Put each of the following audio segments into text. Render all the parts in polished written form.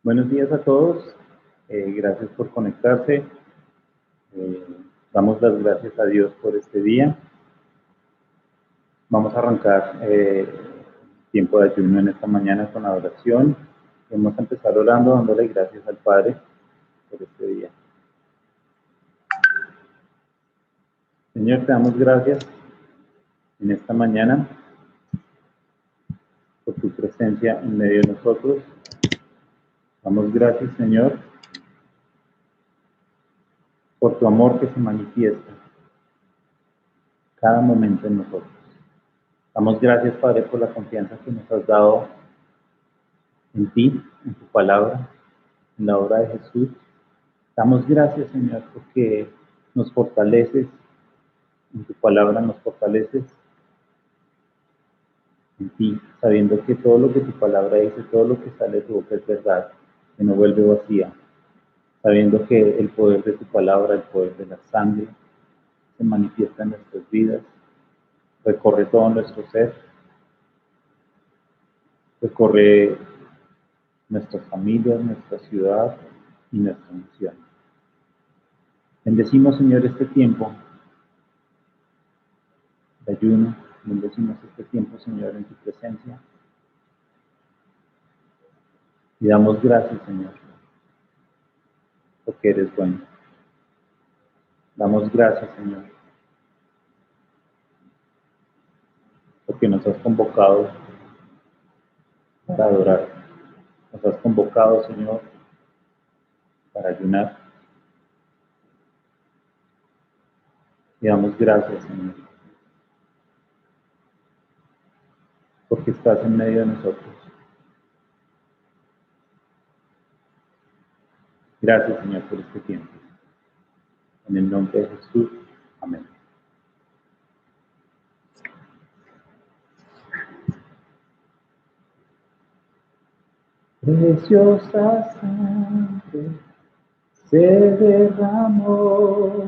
Buenos días a todos, gracias por conectarse. Damos las gracias a Dios por este día. Vamos a arrancar tiempo de ayuno en esta mañana con la oración. Vamos a empezar orando, dándole gracias al Padre por este día. Señor, te damos gracias en esta mañana por tu presencia en medio de nosotros. Damos gracias, Señor, por tu amor que se manifiesta cada momento en nosotros. Damos gracias, Padre, por la confianza que nos has dado en ti, en tu palabra, en la obra de Jesús. Damos gracias, Señor, porque nos fortaleces, en tu palabra nos fortaleces en ti, sabiendo que todo lo que tu palabra dice, todo lo que sale de tu boca es verdad, que no vuelve vacía, sabiendo que el poder de tu palabra, el poder de la sangre, se manifiesta en nuestras vidas, recorre todo nuestro ser, recorre nuestras familias, nuestra ciudad y nuestra nación. Bendecimos, Señor, este tiempo de ayuno, bendecimos este tiempo, Señor, en tu presencia. Y damos gracias, Señor, porque eres bueno. Damos gracias, Señor, porque nos has convocado para adorar. Nos has convocado, Señor, para ayunar. Y damos gracias, Señor, porque estás en medio de nosotros. Gracias, Señor, por este tiempo. En el nombre de Jesús. Amén. Preciosa sangre se derramó.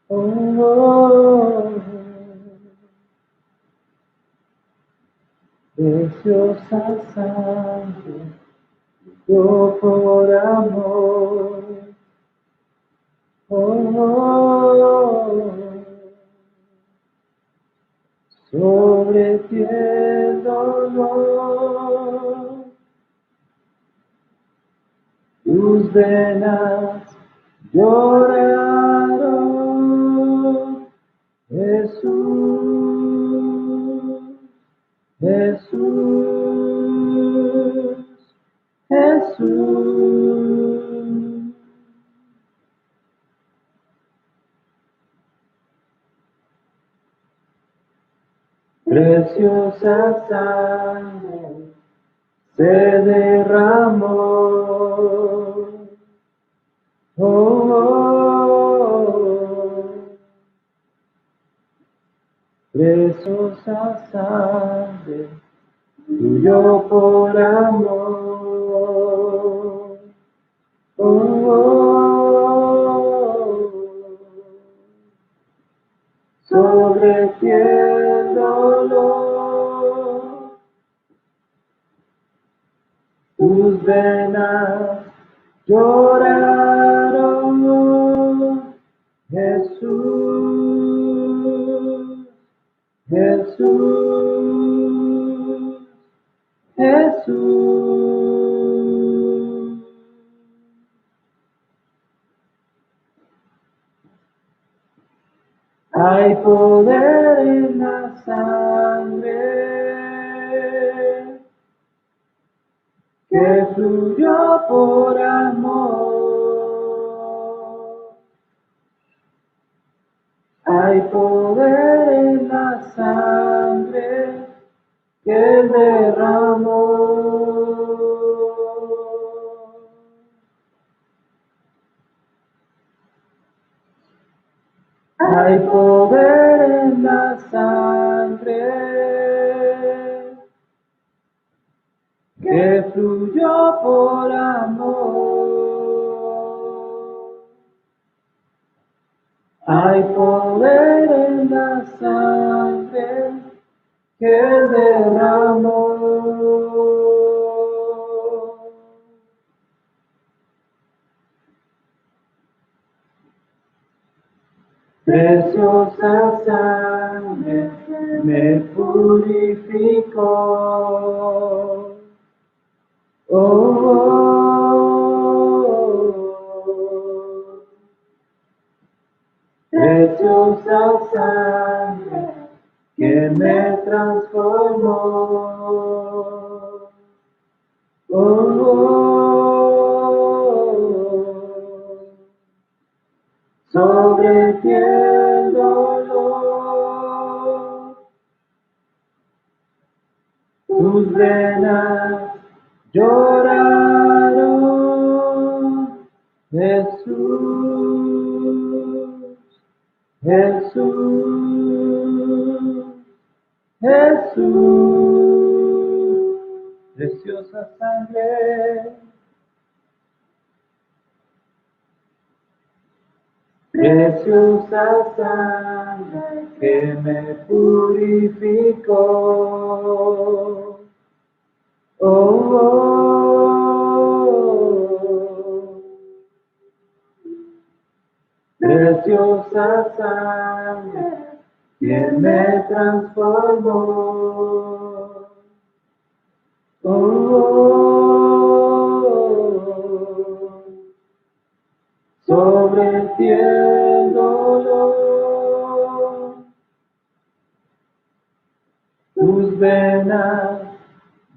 Oh, preciosa sangre, yo por amor. Oh, sobre ti el dolor, tus venas lloraron, Jesús, Jesús, Jesús. Preciosa sangre se derramó. Oh, preciosa sangre, tuyo por amor. Oh, sobre ti el dolor, tus venas lloraron, Jesús, Jesús, Jesús. Hay poder en la sangre que fluyó por amor. Hay poder en la sangre que derramó. Hay poder en la sangre que fluyó por amor. Hay poder en la sangre que derramó. Preciosa sangre me purificó. Oh, preciosa sangre que me transformó. Oh, sobre ti el dolor, tus venas lloraron, Jesús, Jesús, Jesús, preciosa sangre, preciosa sangre que me purificó. Oh, preciosa sangre que me transformó. Oh, sobre ti el dolor, tus venas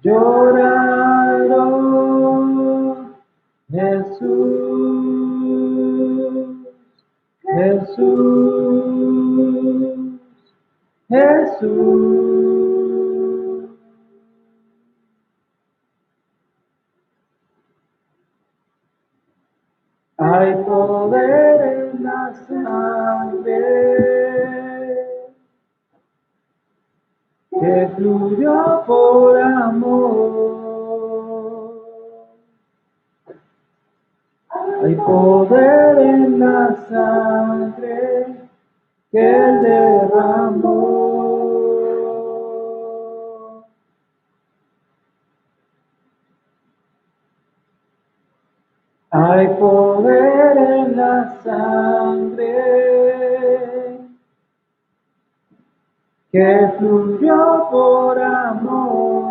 lloraron, Jesús, Jesús, Jesús. Hay poder en la sangre que fluyó por amor. Hay poder en la sangre que Él derramó. Hay poder en la sangre que fluyó por amor.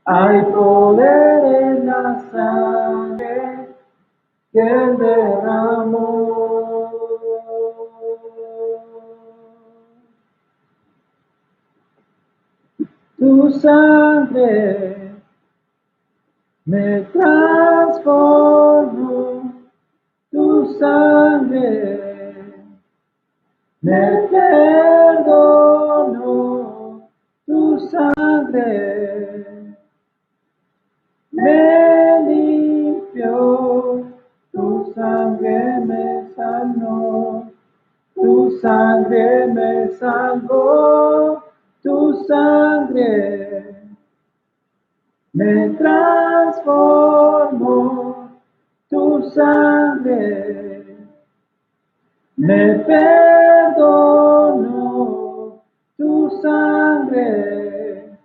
Hay poder en la sangre que Él derramó. Tu sangre me transformó, tu sangre me perdonó, tu sangre me limpió, tu sangre me sanó, tu sangre me salvó, tu sangre me transformó, tu sangre me perdonó, tu sangre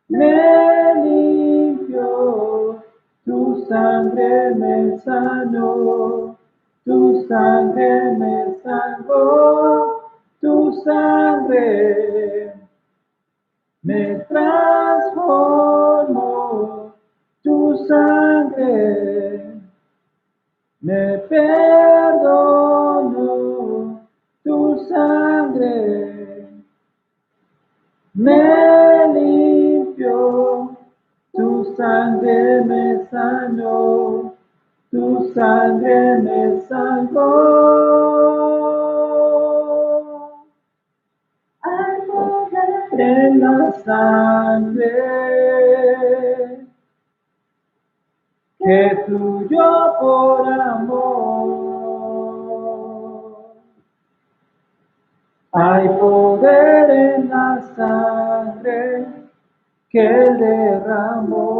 me limpió, tu sangre me sanó, tu sangre me salvó, tu sangre me transformó, tu sangre me perdonó, tu sangre me limpió, tu sangre me sanó, tu sangre me salvó. Hay poder en la sangre que fluyó por amor. Hay poder en la sangre que Él derramó.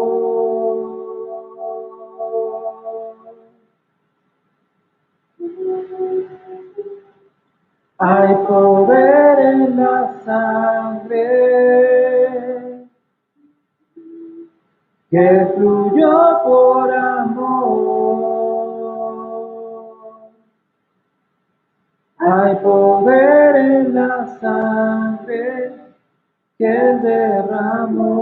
Hay poder en la sangre que fluyó por amor. Hay poder en la sangre que Él derramó.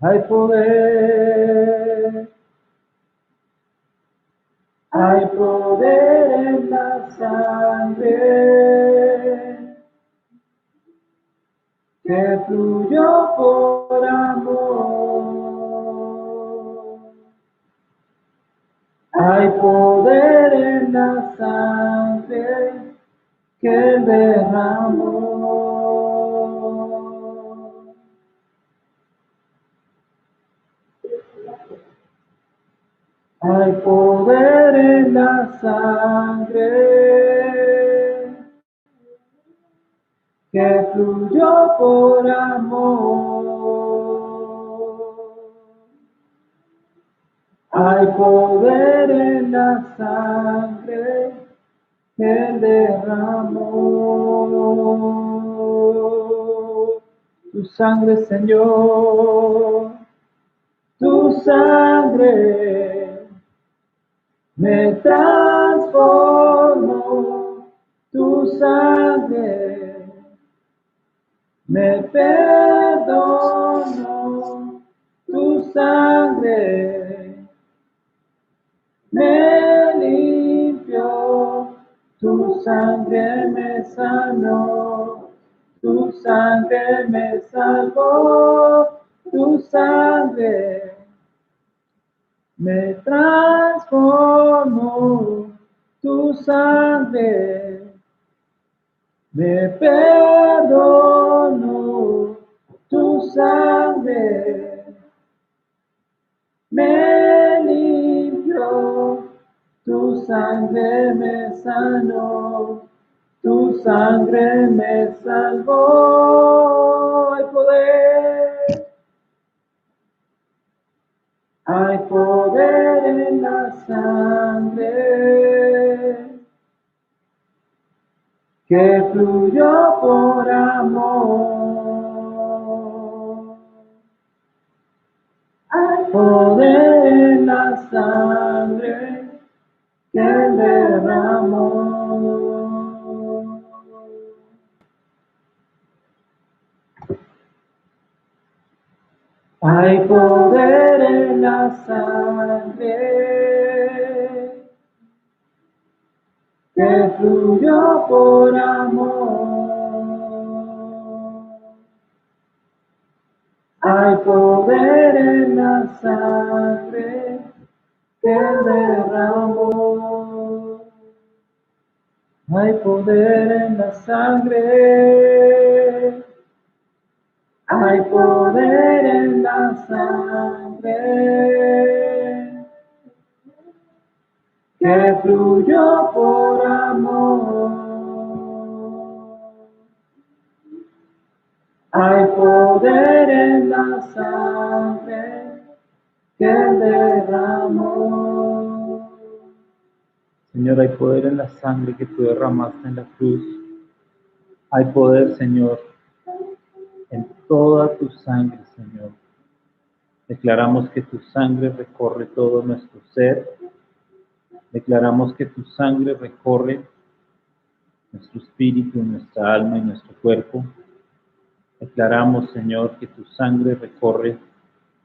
Hay poder en la sangre que fluyó por amor. Hay poder en la sangre que Él derramó. Hay poder en la sangre que fluyó por amor. Hay poder en la sangre que Él derramó. Tu sangre, Señor, tu sangre me transformó, tu sangre me perdonó, tu sangre me limpió, tu sangre me sanó, tu sangre me salvó, tu sangre me transformó, tu sangre me perdonó, tu sangre me limpió, tu sangre me sanó, tu sangre me salvó. Hay poder en la sangre que fluyó por amor. Hay poder en la sangre que Él derramó. Hay poder en la sangre que fluyó por amor. Hay poder en la sangre que Él derramó. Hay poder en la sangre. Hay poder en la sangre que fluyó por amor. Hay poder en la sangre que Él derramó. Señor, hay poder en la sangre que tú derramaste en la cruz. Hay poder, Señor, en toda tu sangre, Señor. Declaramos que tu sangre recorre todo nuestro ser. Declaramos que tu sangre recorre nuestro espíritu, nuestra alma y nuestro cuerpo. Declaramos, Señor, que tu sangre recorre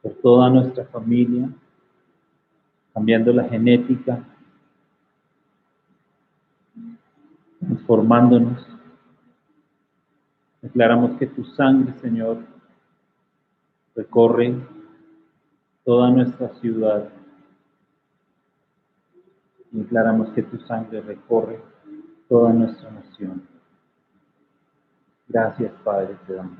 por toda nuestra familia, cambiando la genética, transformándonos. Declaramos que tu sangre, Señor, recorre toda nuestra ciudad. Y declaramos que tu sangre recorre toda nuestra nación. Gracias, Padre, te damos.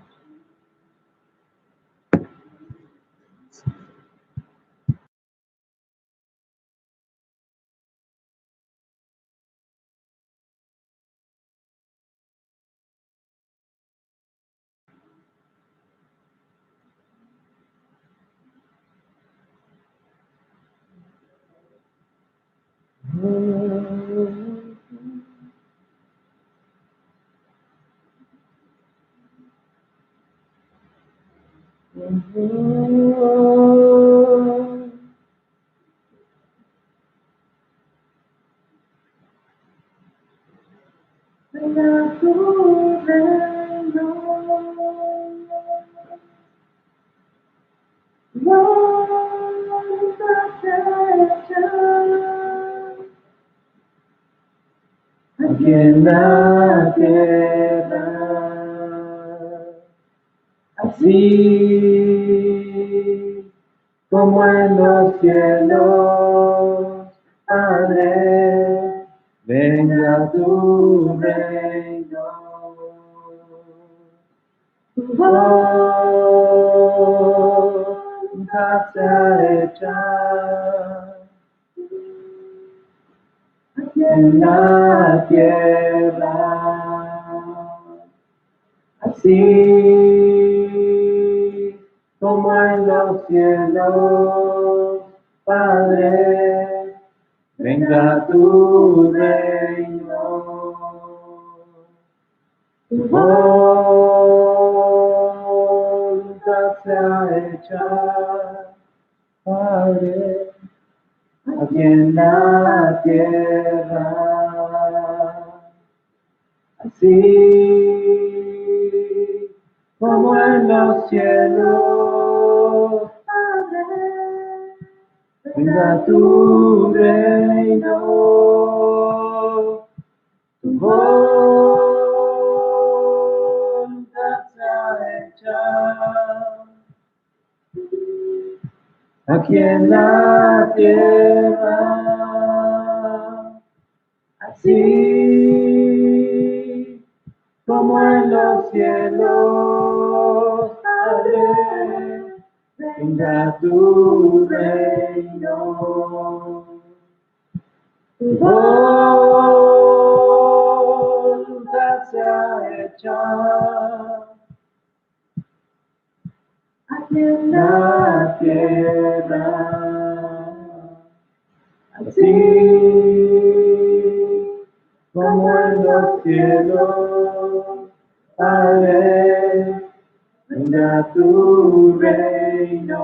venga tu reino. Voluntad hecha aquí en la tierra, así como en los cielos, Padre, venga tu reino. Tu voluntad sea hecha aquí en la tierra, así como en los cielos, Padre, venga tu reino. Tu voluntad sea hecha, Padre, aquí en la tierra, así como en los cielos, Padre, venga tu reino, tu voluntad sea hecha aquí en la tierra, así como en los cielos, Padre, venga tu reino. Tu voluntad sea hecha aquí en la tierra, así como en los cielos, Padre, venga tu reino.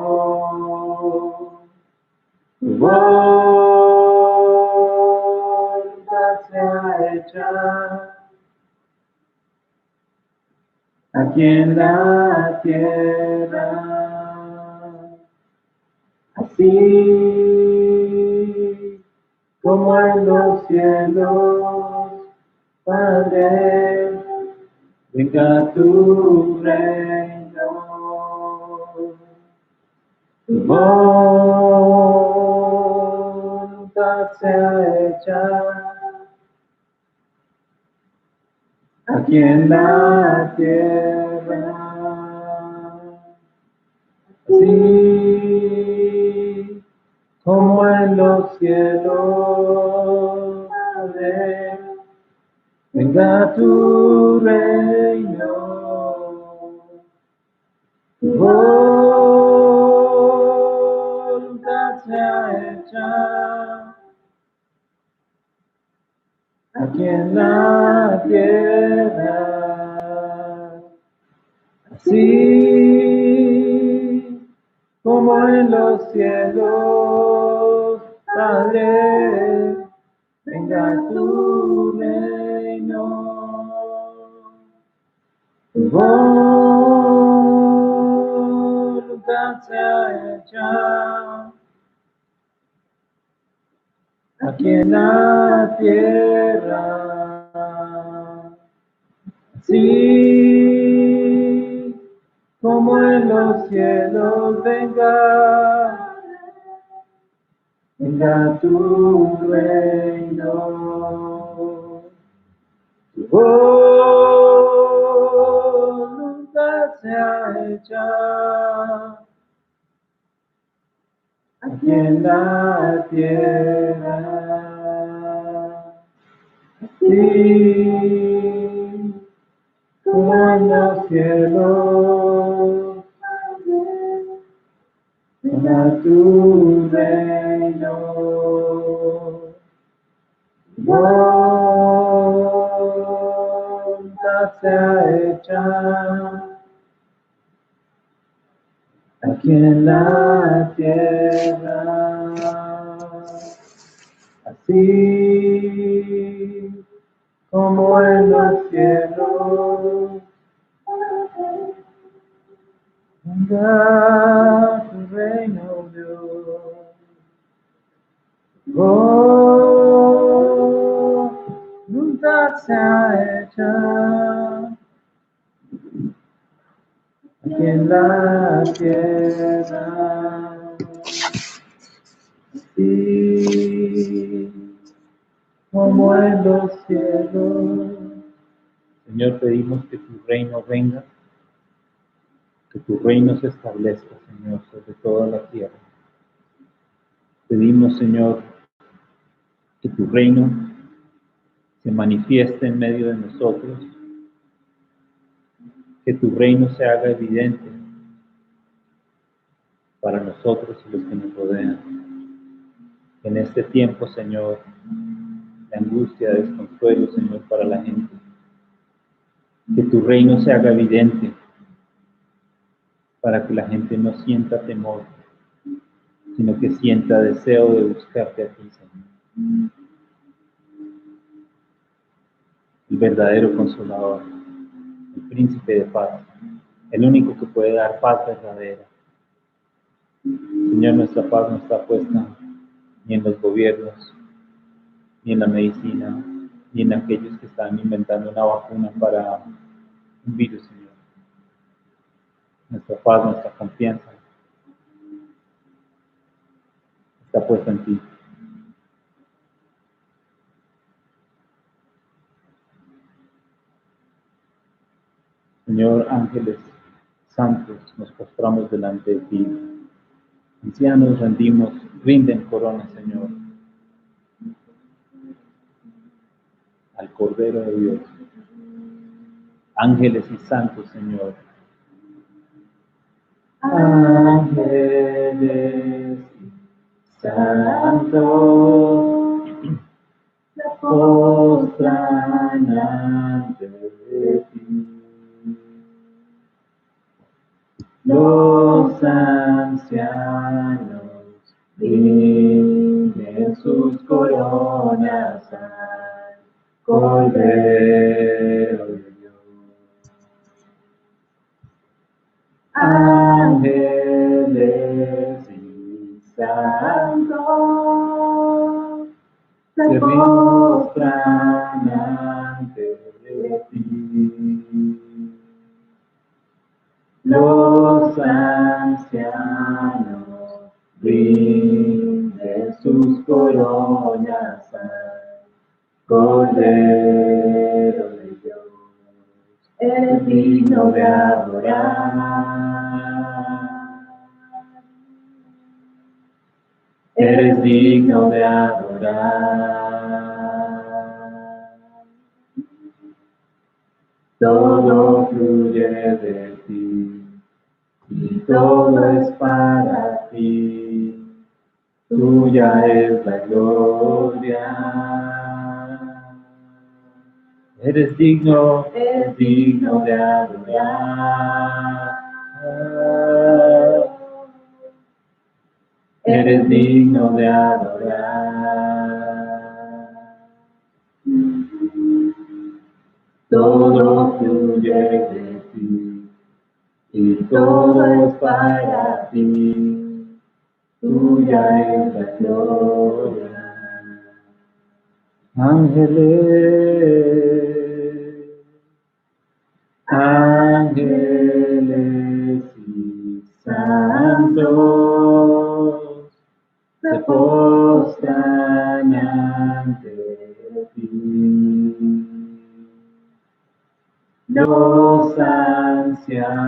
Tu voluntad sea hecha aquí en la tierra, así como en los cielos, Padre, venga tu reino. Tu voluntad sea hecha aquí en la tierra, así como en los cielos, Padre, venga tu reino. Tu voluntad sea hecha aquí en la tierra, así como en los cielos, Padre, venga tu reino. Tu voluntad sea hecha aquí en la tierra, así como en los cielos, venga tu reino. Tu voluntad sea hecha aquí en la tierra, así como en los cielos, venga tu reino. Tu voluntad sea hecha aquí en la tierra, así como en los cielos. Venga tu reino, Dios. Oh, voluntad sea hecha aquí en la tierra, y como en los cielos. Señor, pedimos que tu reino venga, que tu reino se establezca, Señor, sobre toda la tierra. Pedimos, Señor, que tu reino se manifieste en medio de nosotros, que tu reino se haga evidente para nosotros y los que nos rodean. En este tiempo, Señor, de angustia, de desconsuelo, Señor, para la gente, que tu reino se haga evidente para que la gente no sienta temor, sino que sienta deseo de buscarte a ti, Señor. El verdadero consolador, el príncipe de paz, el único que puede dar paz verdadera. Señor, nuestra paz no está puesta ni en los gobiernos, ni en la medicina, ni en aquellos que están inventando una vacuna para un virus, Señor. Nuestra paz, nuestra confianza está puesta en ti. Señor, ángeles santos, nos postramos delante de ti. Ancianos, rinden corona, Señor, al Cordero de Dios. Ángeles y santos, Señor. Ángeles y santos se postran ante ti. Los ancianos rinden sus coronas al Cordero de Dios. Ángeles y santos se postran ante ti. Los ancianos rinden sus coronas al Cordero de Dios. Eres digno de adorar. Eres digno de adorar. Todo fluye de ti y todo es para ti. Tuya es la gloria. Eres digno de adorar. Eres digno de adorar. Todo fluye de ti y todo es para ti. Tuya es la gloria. Ángeles y santos se postran ante ti. Los ancianos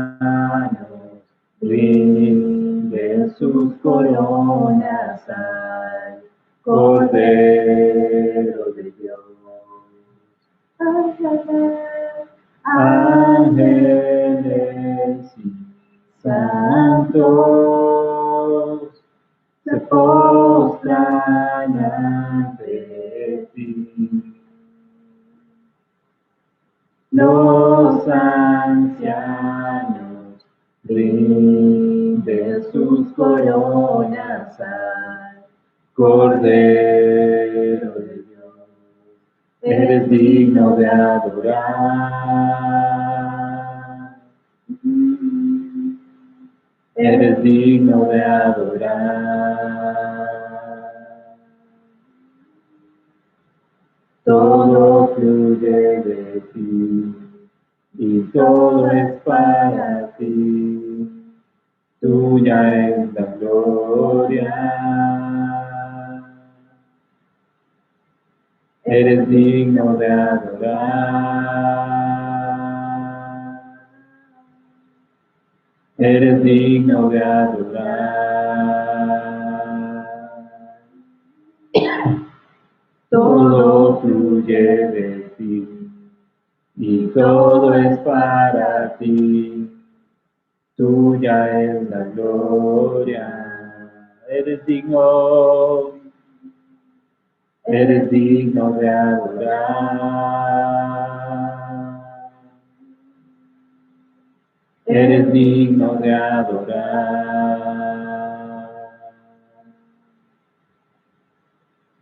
rinden sus coronas al Cordero de Dios. Ángeles y santos se postran ante ti. Los ancianos rinden sus coronas al Cordero de Dios. Eres digno de adorar. Eres digno de adorar. Todo fluye de ti y todo es para ti. Tuya es la gloria. Eres digno de adorar. Eres digno de adorar. Todo fluye de ti y todo es para ti. Tuya es la gloria. Eres digno de adorar. Eres digno de adorar.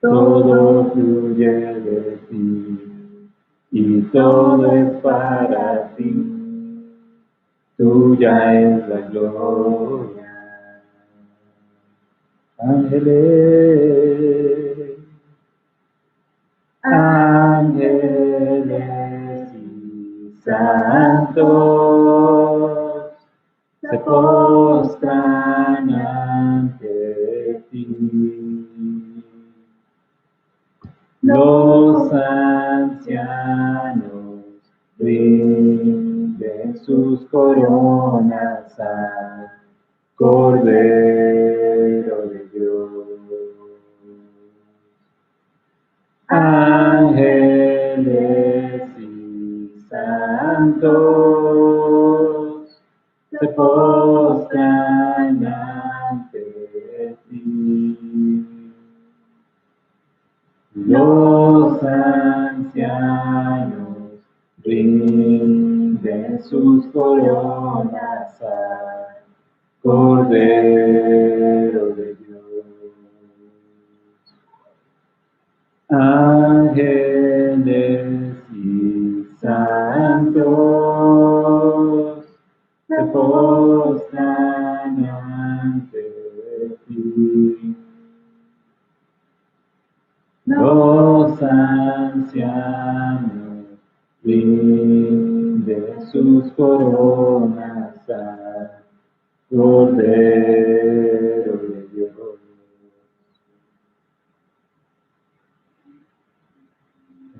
Todo fluye de ti y todo es para ti. Tuya es la gloria. Ángeles, ángeles y santos se postran ante ti. Los ancianos rinden sus coronas al Cordero de Dios. Ángeles y santos se postran ante ti. Los ancianos rinden sus coronas al Cordero de Dios. Ángeles y santos se postran ante ti. Los ancianos rinden sus coronas al Cordero de Dios.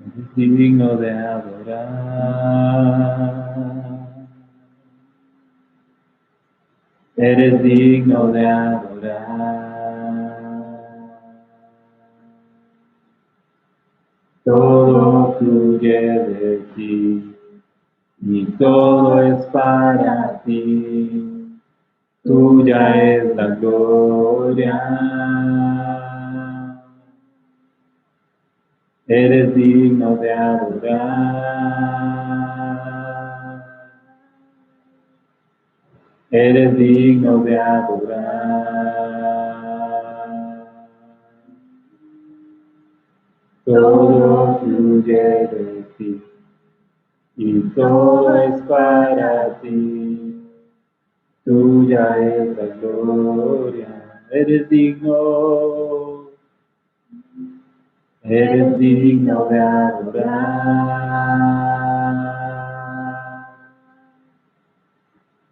Eres digno de adorar. Eres digno de adorar. Todo fluye de ti y todo es para ti. Tuya es la gloria. Eres digno de adorar. Eres digno de adorar. Todo fluye de ti y todo es para ti. Tuya es la gloria. Eres digno de adorar.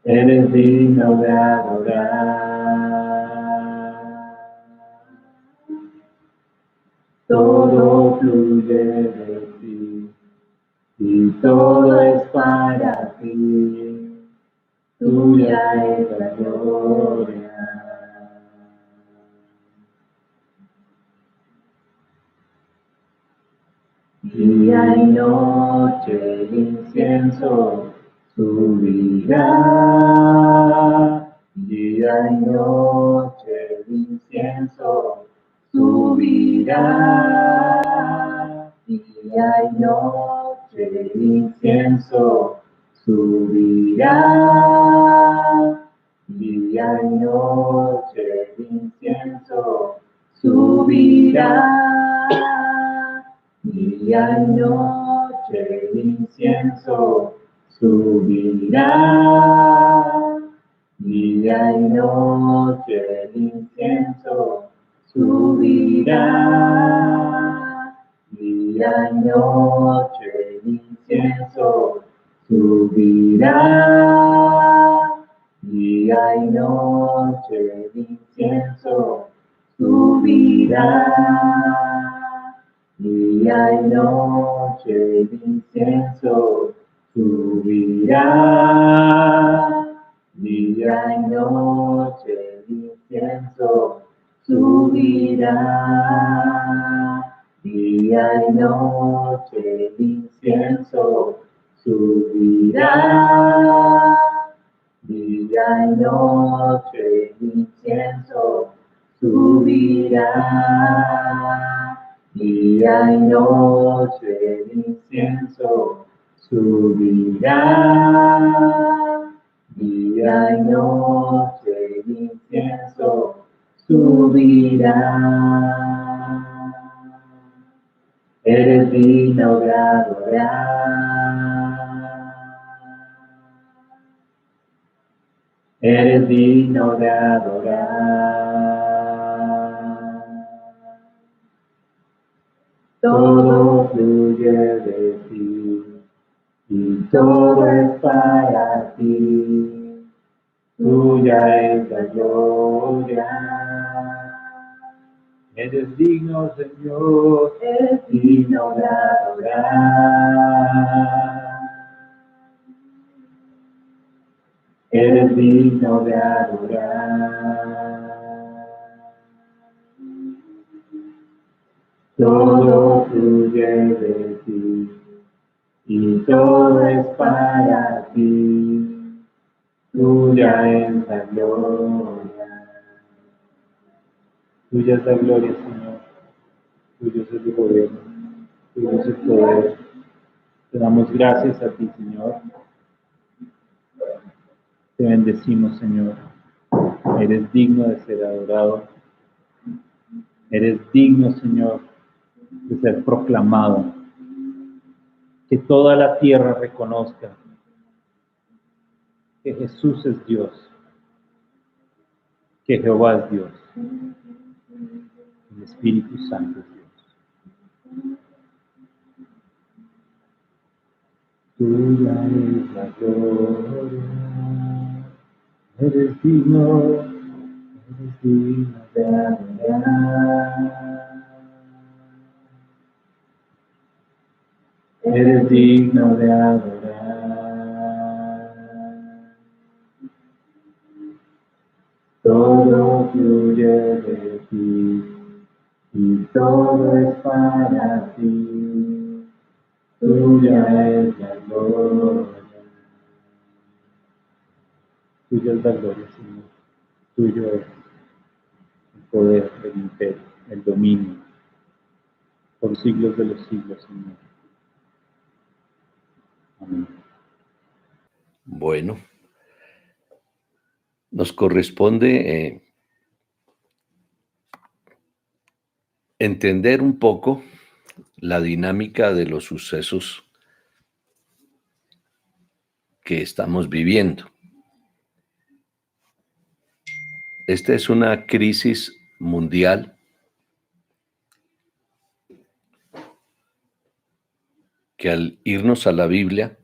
Eres digno de adorar. Todo fluye de ti y todo es para ti. Tuya es la gloria. Día y noche el incienso subirá. Día y noche el incienso subirá. Día y noche el incienso subirá. Día y noche el incienso subirá. Día Día y noche el incienso subirá. Día y noche el incienso subirá. Día y noche el incienso subirá. Día y noche el incienso subirá. Día y noche el incienso subirá. Día y noche el incienso subirá. Día y noche el incienso subirá. Día y noche el incienso subirá. Día y noche el incienso subirá. Día y noche el incienso subirá. Eres digno de adorar. Eres digno de adorar. Todo fluye de ti y todo es para ti. Tuya es la gloria. Eres digno, Señor, eres digno de adorar. Eres digno de adorar. Todo fluye de ti y todo es para ti. Tuya es la gloria. Tuya es la gloria, Señor. Tuyo es el gobierno. Tuyo es el poder. Te damos gracias a ti, Señor. Te bendecimos, Señor. Eres digno de ser adorado. Eres digno, Señor, de ser proclamado. Que toda la tierra reconozca que Jesús es Dios, que Jehová es Dios, el Espíritu Santo es Dios. Tuya es la gloria, eres digno de adorar. Eres digno de adorar. Todo fluye de ti y todo es para ti. Tuya es la gloria. Tuya es la gloria, Señor. Tuyo es el poder, el imperio, el dominio, por siglos de los siglos, Señor. Amén. Bueno, nos corresponde entender un poco la dinámica de los sucesos que estamos viviendo. Esta es una crisis mundial que al irnos a la Biblia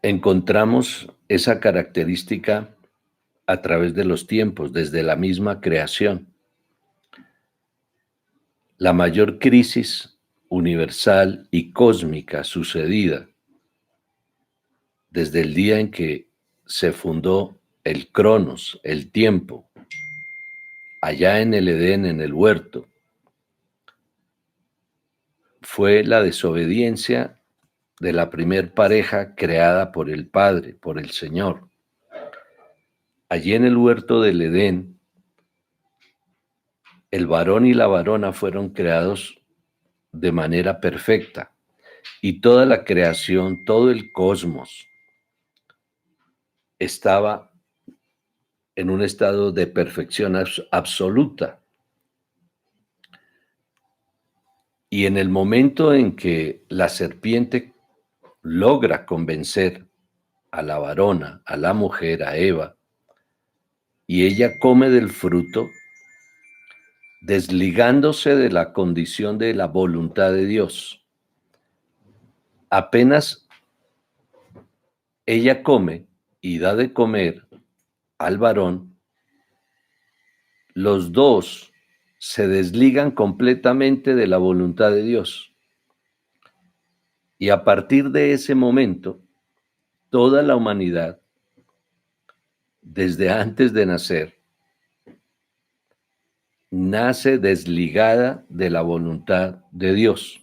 encontramos esa característica a través de los tiempos, desde la misma creación. La mayor crisis universal y cósmica sucedida desde el día en que se fundó el Cronos, el tiempo, allá en el Edén, en el huerto, fue la desobediencia de la primer pareja creada por el Padre, por el Señor. Allí en el huerto del Edén, el varón y la varona fueron creados de manera perfecta y toda la creación, todo el cosmos estaba en un estado de perfección absoluta. Y en el momento en que la serpiente logra convencer a la varona, a la mujer, a Eva, y ella come del fruto, desligándose de la condición de la voluntad de Dios. Apenas ella come y da de comer al varón, los dos se desligan completamente de la voluntad de Dios. Y a partir de ese momento, toda la humanidad, desde antes de nacer, nace desligada de la voluntad de Dios.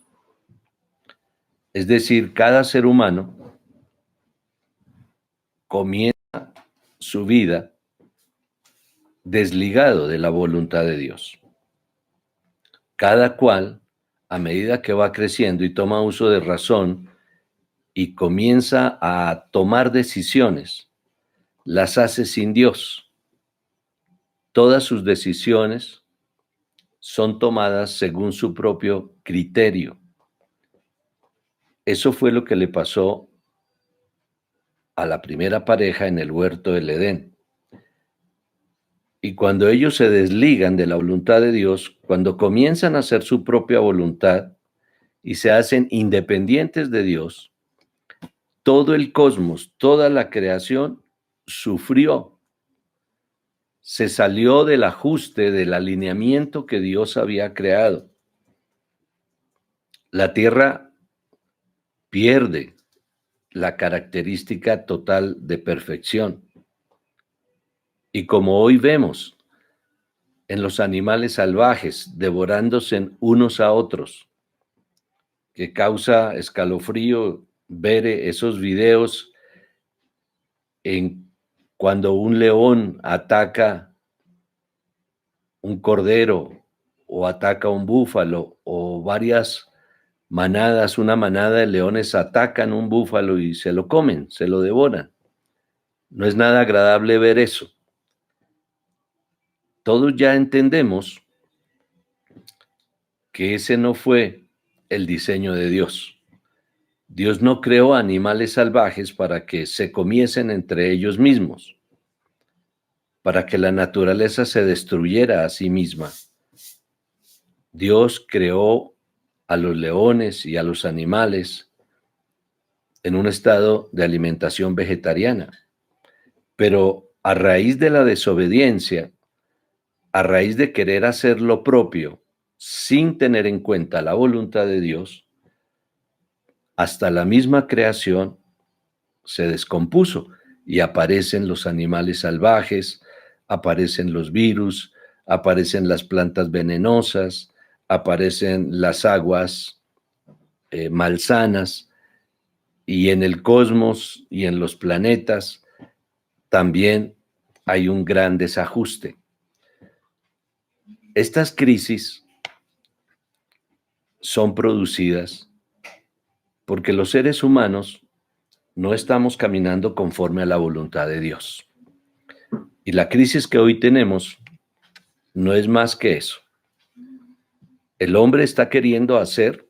Es decir, cada ser humano comienza su vida desligado de la voluntad de Dios. Cada cual, a medida que va creciendo y toma uso de razón y comienza a tomar decisiones, las hace sin Dios. Todas sus decisiones son tomadas según su propio criterio. Eso fue lo que le pasó a la primera pareja en el huerto del Edén. Y cuando ellos se desligan de la voluntad de Dios, cuando comienzan a hacer su propia voluntad y se hacen independientes de Dios, todo el cosmos, toda la creación sufrió. Se salió del ajuste, del alineamiento que Dios había creado. La tierra pierde la característica total de perfección. Y como hoy vemos en los animales salvajes devorándose unos a otros, que causa escalofrío ver esos videos en cuando un león ataca un cordero o ataca un búfalo o varias manadas, una manada de leones atacan un búfalo y se lo comen, se lo devoran. No es nada agradable ver eso. Todos ya entendemos que ese no fue el diseño de Dios. Dios no creó animales salvajes para que se comiesen entre ellos mismos, para que la naturaleza se destruyera a sí misma. Dios creó a los leones y a los animales en un estado de alimentación vegetariana, pero a raíz de la desobediencia, a raíz de querer hacer lo propio sin tener en cuenta la voluntad de Dios, hasta la misma creación se descompuso y aparecen los animales salvajes, aparecen los virus, aparecen las plantas venenosas, aparecen las aguas malsanas, y en el cosmos y en los planetas también hay un gran desajuste. Estas crisis son producidas porque los seres humanos no estamos caminando conforme a la voluntad de Dios. Y la crisis que hoy tenemos no es más que eso. El hombre está queriendo hacer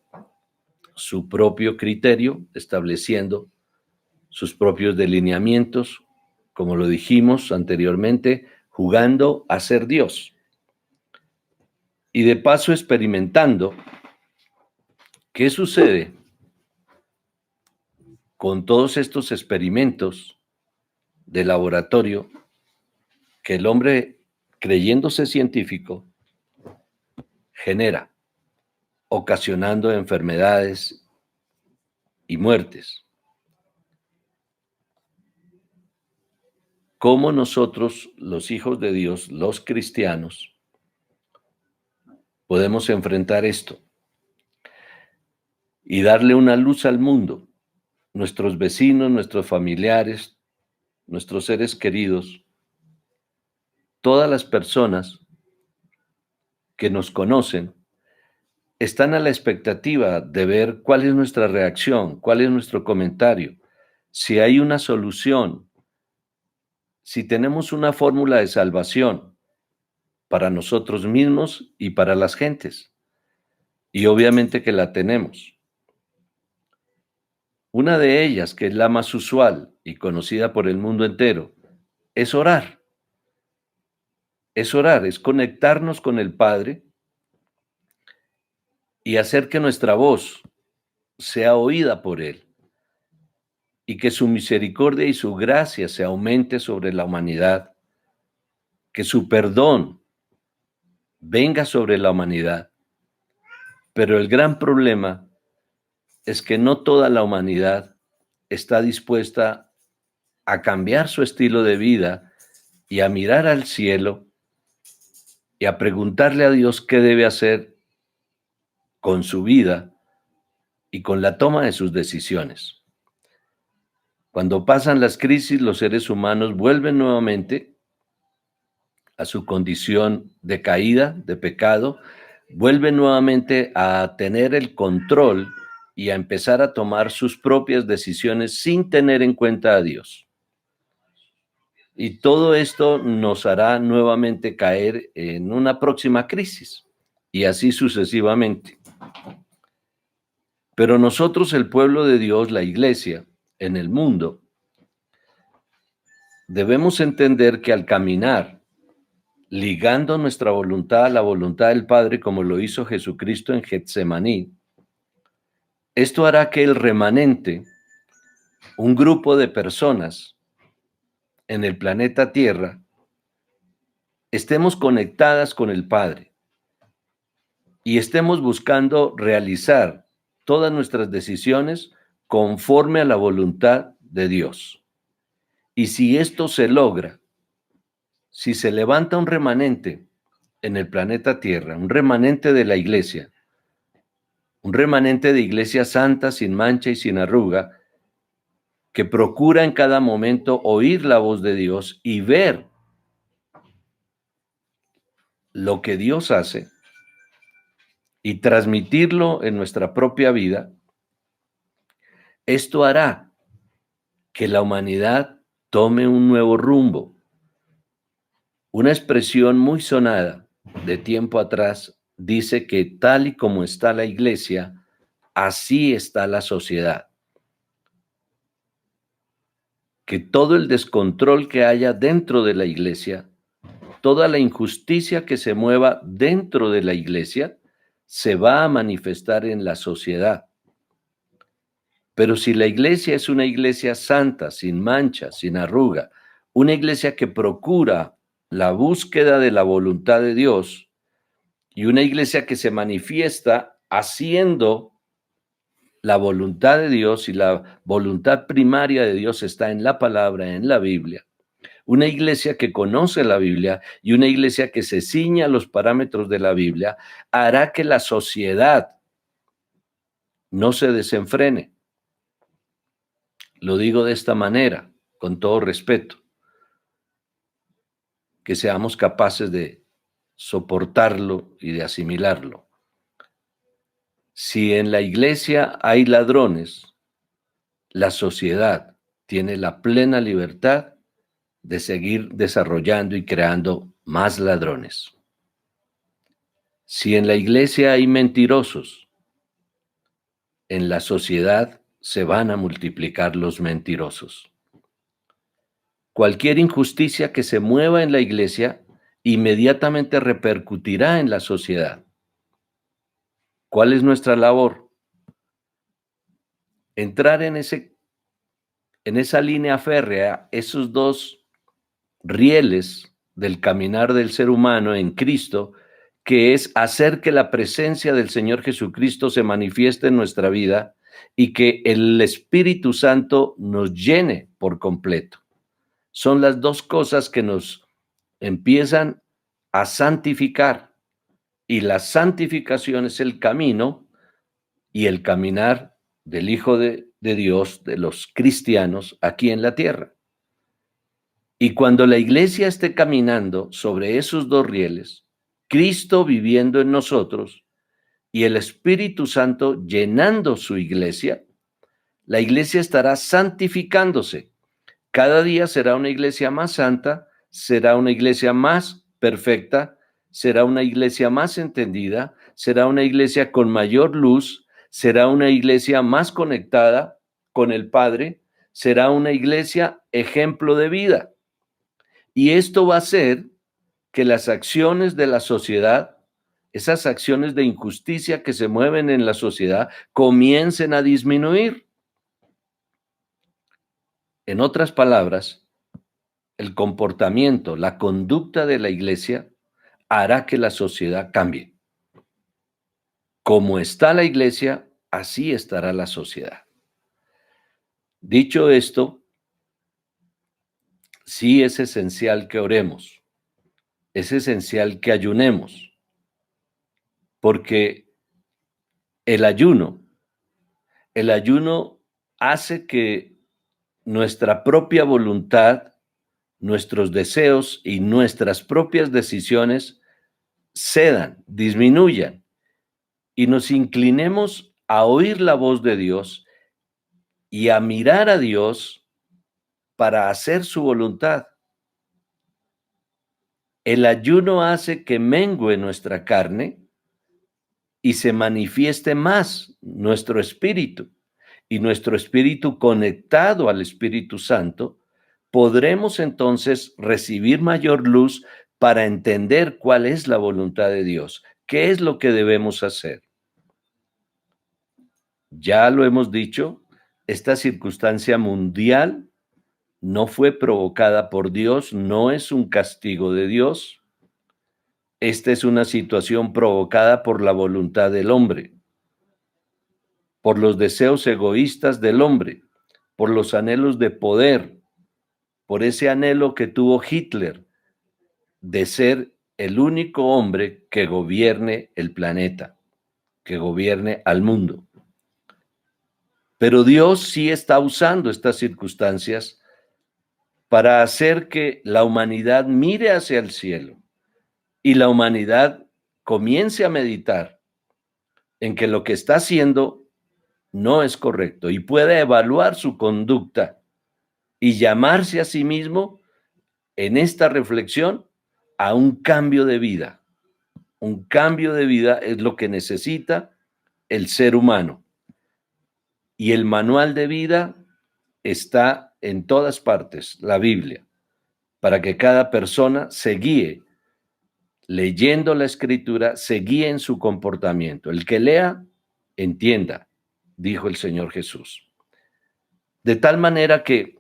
su propio criterio, estableciendo sus propios delineamientos, como lo dijimos anteriormente, jugando a ser Dios. Y de paso experimentando qué sucede con todos estos experimentos de laboratorio que el hombre, creyéndose científico, genera, ocasionando enfermedades y muertes. ¿Cómo nosotros, los hijos de Dios, los cristianos, podemos enfrentar esto y darle una luz al mundo? Nuestros vecinos, nuestros familiares, nuestros seres queridos, todas las personas que nos conocen, están a la expectativa de ver cuál es nuestra reacción, cuál es nuestro comentario, si hay una solución, si tenemos una fórmula de salvación para nosotros mismos y para las gentes. y obviamente que la tenemos. Una de ellas, que es la más usual y conocida por el mundo entero, es orar. Es orar, es conectarnos con el Padre y hacer que nuestra voz sea oída por Él y que su misericordia y su gracia se aumente sobre la humanidad, que su perdón venga sobre la humanidad. Pero el gran problema es que no toda la humanidad está dispuesta a cambiar su estilo de vida y a mirar al cielo y a preguntarle a Dios qué debe hacer con su vida y con la toma de sus decisiones. Cuando pasan las crisis, los seres humanos vuelven nuevamente a su condición de caída, de pecado, vuelven nuevamente a tener el control y a empezar a tomar sus propias decisiones sin tener en cuenta a Dios. Y todo esto nos hará nuevamente caer en una próxima crisis, y así sucesivamente. Pero nosotros, el pueblo de Dios, la iglesia, en el mundo, debemos entender que al caminar, ligando nuestra voluntad a la voluntad del Padre, como lo hizo Jesucristo en Getsemaní, esto hará que el remanente, un grupo de personas en el planeta Tierra, estemos conectadas con el Padre y estemos buscando realizar todas nuestras decisiones conforme a la voluntad de Dios. Y si esto se logra, si se levanta un remanente en el planeta Tierra, un remanente de la iglesia, un remanente de iglesia santa, sin mancha y sin arruga, que procura en cada momento oír la voz de Dios y ver lo que Dios hace y transmitirlo en nuestra propia vida, esto hará que la humanidad tome un nuevo rumbo. Una expresión muy sonada de tiempo atrás dice que tal y como está la iglesia, así está la sociedad. Que todo el descontrol que haya dentro de la iglesia, toda la injusticia que se mueva dentro de la iglesia, se va a manifestar en la sociedad. Pero si la iglesia es una iglesia santa, sin mancha, sin arruga, una iglesia que procura la búsqueda de la voluntad de Dios y una iglesia que se manifiesta haciendo la voluntad de Dios, y la voluntad primaria de Dios está en la palabra, en la Biblia, una iglesia que conoce la Biblia y una iglesia que se ciña a los parámetros de la Biblia, hará que la sociedad no se desenfrene. Lo digo de esta manera, con todo respeto, que seamos capaces de soportarlo y de asimilarlo. Si en la iglesia hay ladrones, la sociedad tiene la plena libertad de seguir desarrollando y creando más ladrones. Si en la iglesia hay mentirosos, en la sociedad se van a multiplicar los mentirosos. Cualquier injusticia que se mueva en la iglesia inmediatamente repercutirá en la sociedad. ¿Cuál es nuestra labor? Entrar en esa línea férrea, esos dos rieles del caminar del ser humano en Cristo, que es hacer que la presencia del Señor Jesucristo se manifieste en nuestra vida y que el Espíritu Santo nos llene por completo. Son las dos cosas que nos empiezan a santificar, y la santificación es el camino y el caminar del Hijo de Dios, de los cristianos aquí en la tierra. Y cuando la iglesia esté caminando sobre esos dos rieles, Cristo viviendo en nosotros y el Espíritu Santo llenando su iglesia, la iglesia estará santificándose. Cada día será una iglesia más santa, será una iglesia más perfecta, será una iglesia más entendida, será una iglesia con mayor luz, será una iglesia más conectada con el Padre, será una iglesia ejemplo de vida. Y esto va a hacer que las acciones de la sociedad, esas acciones de injusticia que se mueven en la sociedad, comiencen a disminuir. En otras palabras, el comportamiento, la conducta de la iglesia hará que la sociedad cambie. Como está la iglesia, así estará la sociedad. Dicho esto, sí es esencial que oremos, es esencial que ayunemos, porque el ayuno hace que nuestra propia voluntad, nuestros deseos y nuestras propias decisiones cedan, disminuyan y nos inclinemos a oír la voz de Dios y a mirar a Dios para hacer su voluntad. El ayuno hace que mengue nuestra carne y se manifieste más nuestro espíritu. Y nuestro espíritu conectado al Espíritu Santo, podremos entonces recibir mayor luz para entender cuál es la voluntad de Dios, qué es lo que debemos hacer. Ya lo hemos dicho, esta circunstancia mundial no fue provocada por Dios, no es un castigo de Dios. Esta es una situación provocada por la voluntad del hombre, por los deseos egoístas del hombre, por los anhelos de poder, por ese anhelo que tuvo Hitler de ser el único hombre que gobierne el planeta, que gobierne al mundo. Pero Dios sí está usando estas circunstancias para hacer que la humanidad mire hacia el cielo y la humanidad comience a meditar en que lo que está haciendo no es correcto y pueda evaluar su conducta y llamarse a sí mismo en esta reflexión a un cambio de vida. Un cambio de vida es lo que necesita el ser humano. Y el manual de vida está en todas partes, la Biblia, para que cada persona se guíe, leyendo la Escritura, se guíe en su comportamiento. El que lea, entienda, dijo el Señor Jesús. De tal manera que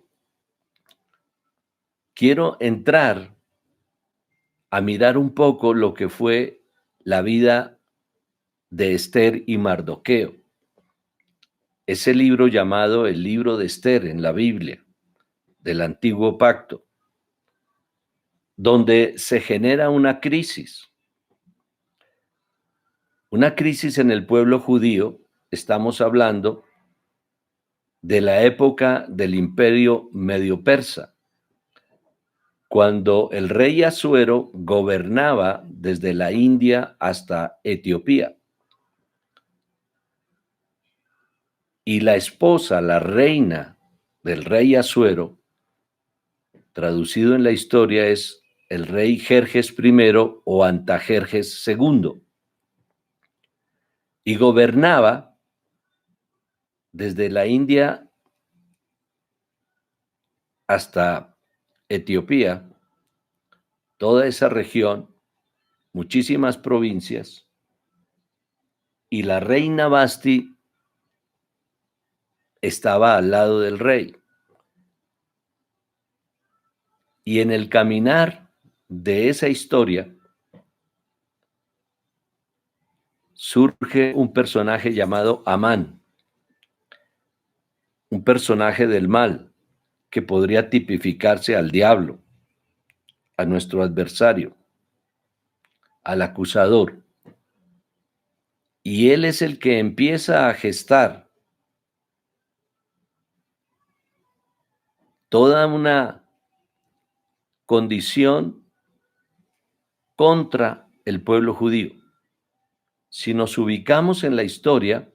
quiero entrar a mirar un poco lo que fue la vida de Esther y Mardoqueo. Ese libro llamado el libro de Esther en la Biblia, del Antiguo Pacto, donde se genera una crisis en el pueblo judío. Estamos hablando de la época del Imperio Medio Persa, cuando el rey Asuero gobernaba desde la India hasta Etiopía. Y la esposa, la reina del rey Asuero, traducido en la historia es el rey Jerjes I o Antajerjes II. Y gobernaba desde la India hasta Etiopía, toda esa región, muchísimas provincias, y la reina Basti estaba al lado del rey. Y en el caminar de esa historia surge un personaje llamado Amán, un personaje del mal que podría tipificarse al diablo, a nuestro adversario, al acusador. Y él es el que empieza a gestar toda una condición contra el pueblo judío. Si nos ubicamos en la historia,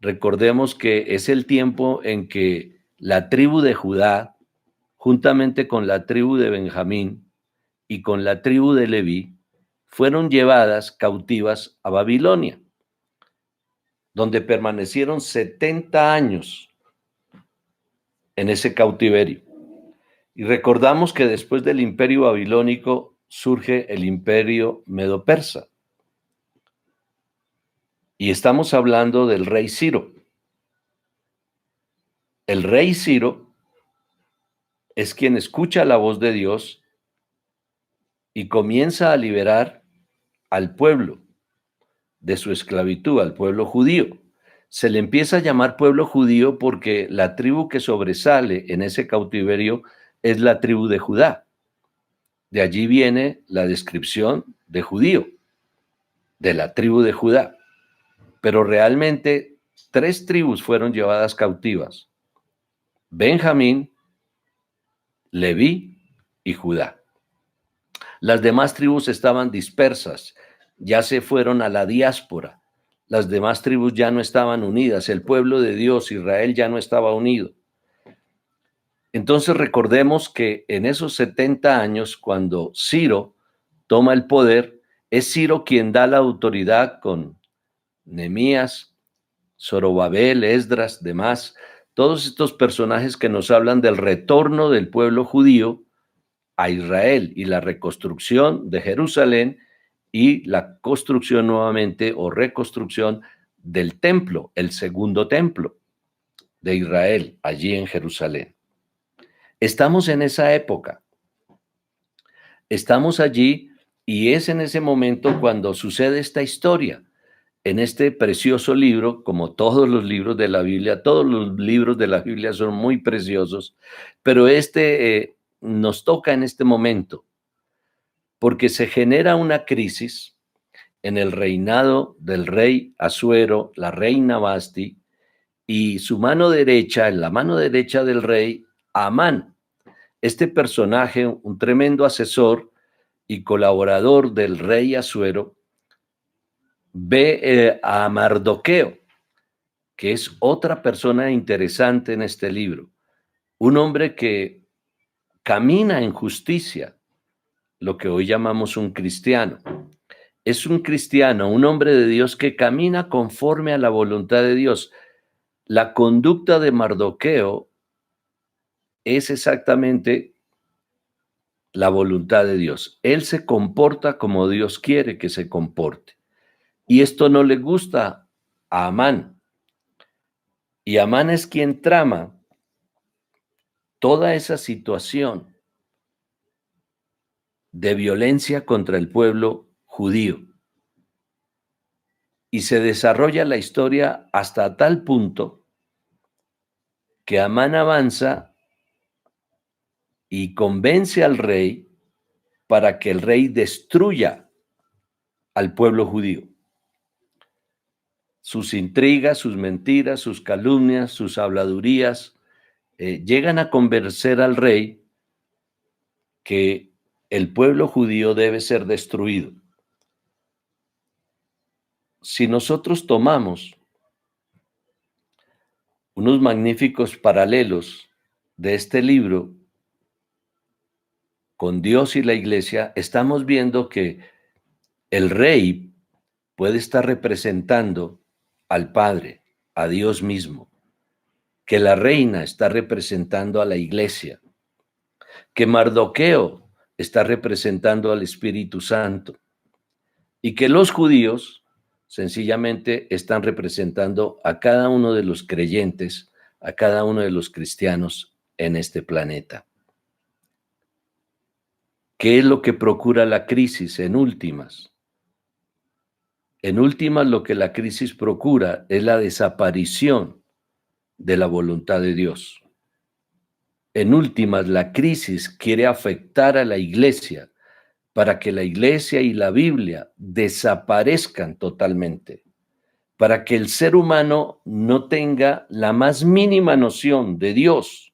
recordemos que es el tiempo en que la tribu de Judá, juntamente con la tribu de Benjamín y con la tribu de Leví, fueron llevadas cautivas a Babilonia, donde permanecieron 70 años en ese cautiverio. Y recordamos que después del imperio babilónico surge el imperio medo-persa. Y estamos hablando del rey Ciro. El rey Ciro es quien escucha la voz de Dios y comienza a liberar al pueblo de su esclavitud, al pueblo judío. Se le empieza a llamar pueblo judío porque la tribu que sobresale en ese cautiverio es la tribu de Judá. De allí viene la descripción de judío, de la tribu de Judá. Pero realmente 3 tribus fueron llevadas cautivas: Benjamín, Leví y Judá. Las demás tribus estaban dispersas, ya se fueron a la diáspora. Las demás tribus ya no estaban unidas, el pueblo de Dios, Israel, ya no estaba unido. Entonces recordemos que en esos 70 años, cuando Ciro toma el poder, es Ciro quien da la autoridad con Nehemías, Zorobabel, Esdras, demás, todos estos personajes que nos hablan del retorno del pueblo judío a Israel y la reconstrucción de Jerusalén y la construcción nuevamente o reconstrucción del templo, el segundo templo de Israel, allí en Jerusalén. Estamos en esa época, estamos allí y es en ese momento cuando sucede esta historia. En este precioso libro, como todos los libros de la Biblia, todos los libros de la Biblia son muy preciosos, pero nos toca en este momento, porque se genera una crisis en el reinado del rey Asuero, la reina Vasti, y su mano derecha, en la mano derecha del rey, Amán. Este personaje, un tremendo asesor y colaborador del rey Asuero, ve a Mardoqueo, que es otra persona interesante en este libro, un hombre que camina en justicia, lo que hoy llamamos un cristiano. Es un cristiano, un hombre de Dios que camina conforme a la voluntad de Dios. La conducta de Mardoqueo es exactamente la voluntad de Dios. Él se comporta como Dios quiere que se comporte. Y esto no le gusta a Amán. Y Amán es quien trama toda esa situación de violencia contra el pueblo judío. Y se desarrolla la historia hasta tal punto que Amán avanza y convence al rey para que el rey destruya al pueblo judío. Sus intrigas, sus mentiras, sus calumnias, sus habladurías llegan a convencer al rey que el pueblo judío debe ser destruido. Si nosotros tomamos unos magníficos paralelos de este libro con Dios y la iglesia, estamos viendo que el rey puede estar representando al Padre, a Dios mismo, que la reina está representando a la iglesia, que Mardoqueo está representando al Espíritu Santo y que los judíos sencillamente están representando a cada uno de los creyentes, a cada uno de los cristianos en este planeta. ¿Qué es lo que procura la crisis en últimas? En últimas, lo que la crisis procura es la desaparición de la voluntad de Dios. En últimas, la crisis quiere afectar a la iglesia para que la iglesia y la Biblia desaparezcan totalmente, para que el ser humano no tenga la más mínima noción de Dios,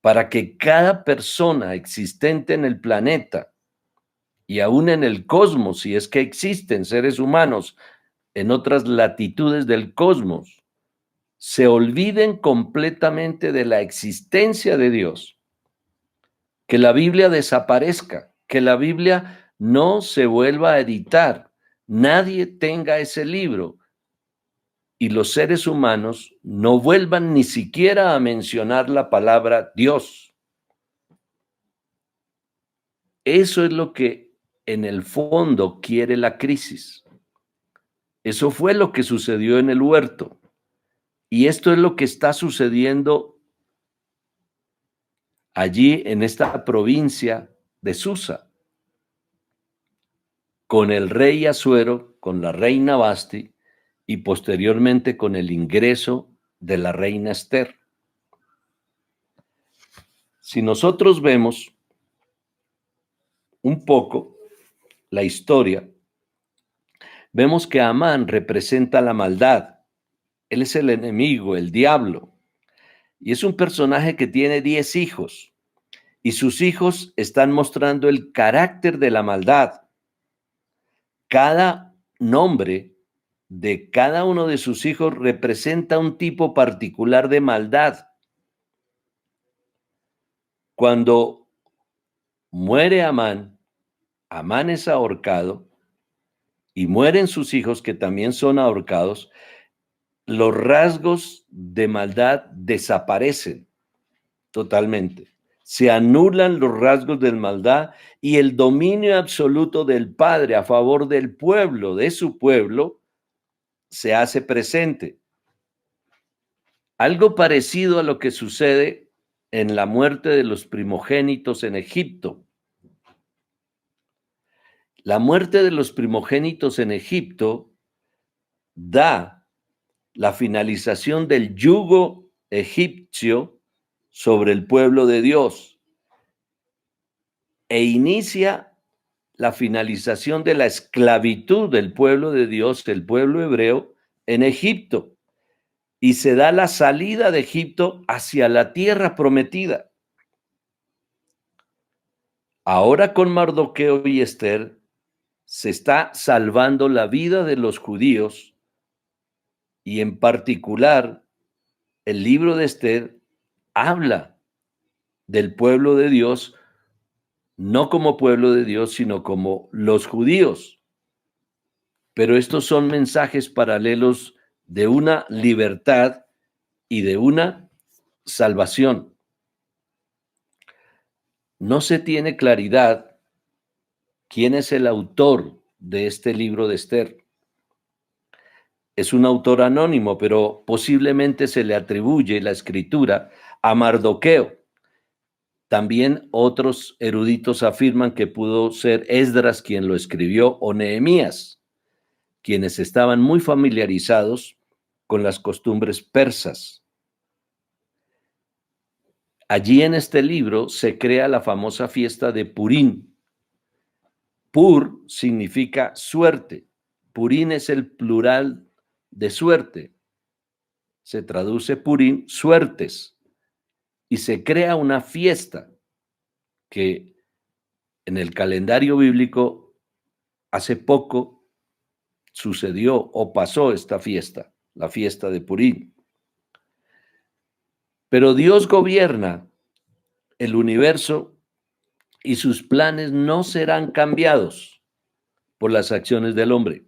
para que cada persona existente en el planeta y aún en el cosmos, si es que existen seres humanos en otras latitudes del cosmos, se olviden completamente de la existencia de Dios, que la Biblia desaparezca, que la Biblia no se vuelva a editar, nadie tenga ese libro y los seres humanos no vuelvan ni siquiera a mencionar la palabra Dios. Eso es lo que en el fondo quiere la crisis. Eso fue lo que sucedió en el huerto. Y esto es lo que está sucediendo allí en esta provincia de Susa, con el rey Asuero, con la reina Vasti y posteriormente con el ingreso de la reina Esther. Si nosotros vemos un poco la historia, vemos que Amán representa la maldad. Él es el enemigo, el diablo. Y es un personaje que tiene 10 hijos. Y sus hijos están mostrando el carácter de la maldad. Cada nombre de cada uno de sus hijos representa un tipo particular de maldad. Cuando muere Amán, Amán es ahorcado y mueren sus hijos que también son ahorcados, los rasgos de maldad desaparecen totalmente. Se anulan los rasgos de maldad y el dominio absoluto del Padre a favor del pueblo, de su pueblo, se hace presente. Algo parecido a lo que sucede en la muerte de los primogénitos en Egipto. La muerte de los primogénitos en Egipto da la finalización del yugo egipcio sobre el pueblo de Dios e inicia la finalización de la esclavitud del pueblo de Dios, el pueblo hebreo, en Egipto. Y se da la salida de Egipto hacia la tierra prometida. Ahora con Mardoqueo y Esther se está salvando la vida de los judíos y en particular el libro de Esther habla del pueblo de Dios, no como pueblo de Dios, sino como los judíos. Pero estos son mensajes paralelos de una libertad y de una salvación. No se tiene claridad quién es el autor de este libro de Esther. Es un autor anónimo, pero posiblemente se le atribuye la escritura a Mardoqueo. También otros eruditos afirman que pudo ser Esdras quien lo escribió o Nehemías, quienes estaban muy familiarizados con las costumbres persas. Allí en este libro se crea la famosa fiesta de Purín. Pur significa suerte. Purín es el plural de suerte. Se traduce Purín, suertes. Y se crea una fiesta que en el calendario bíblico hace poco sucedió o pasó esta fiesta, la fiesta de Purín. Pero Dios gobierna el universo y sus planes no serán cambiados por las acciones del hombre.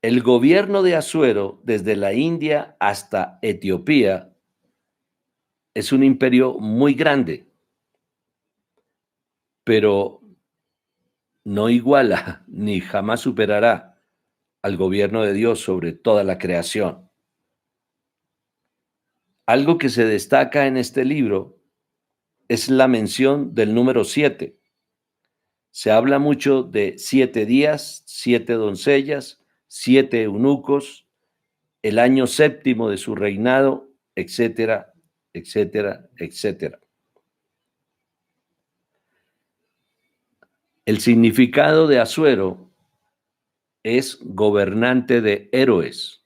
El gobierno de Asuero, desde la India hasta Etiopía, es un imperio muy grande, pero no iguala ni jamás superará al gobierno de Dios sobre toda la creación. Algo que se destaca en este libro es la mención del número 7. Se habla mucho de 7 días, 7 doncellas, 7 eunucos, el año séptimo de su reinado, etcétera, etcétera, etcétera. El significado de Asuero es gobernante de héroes.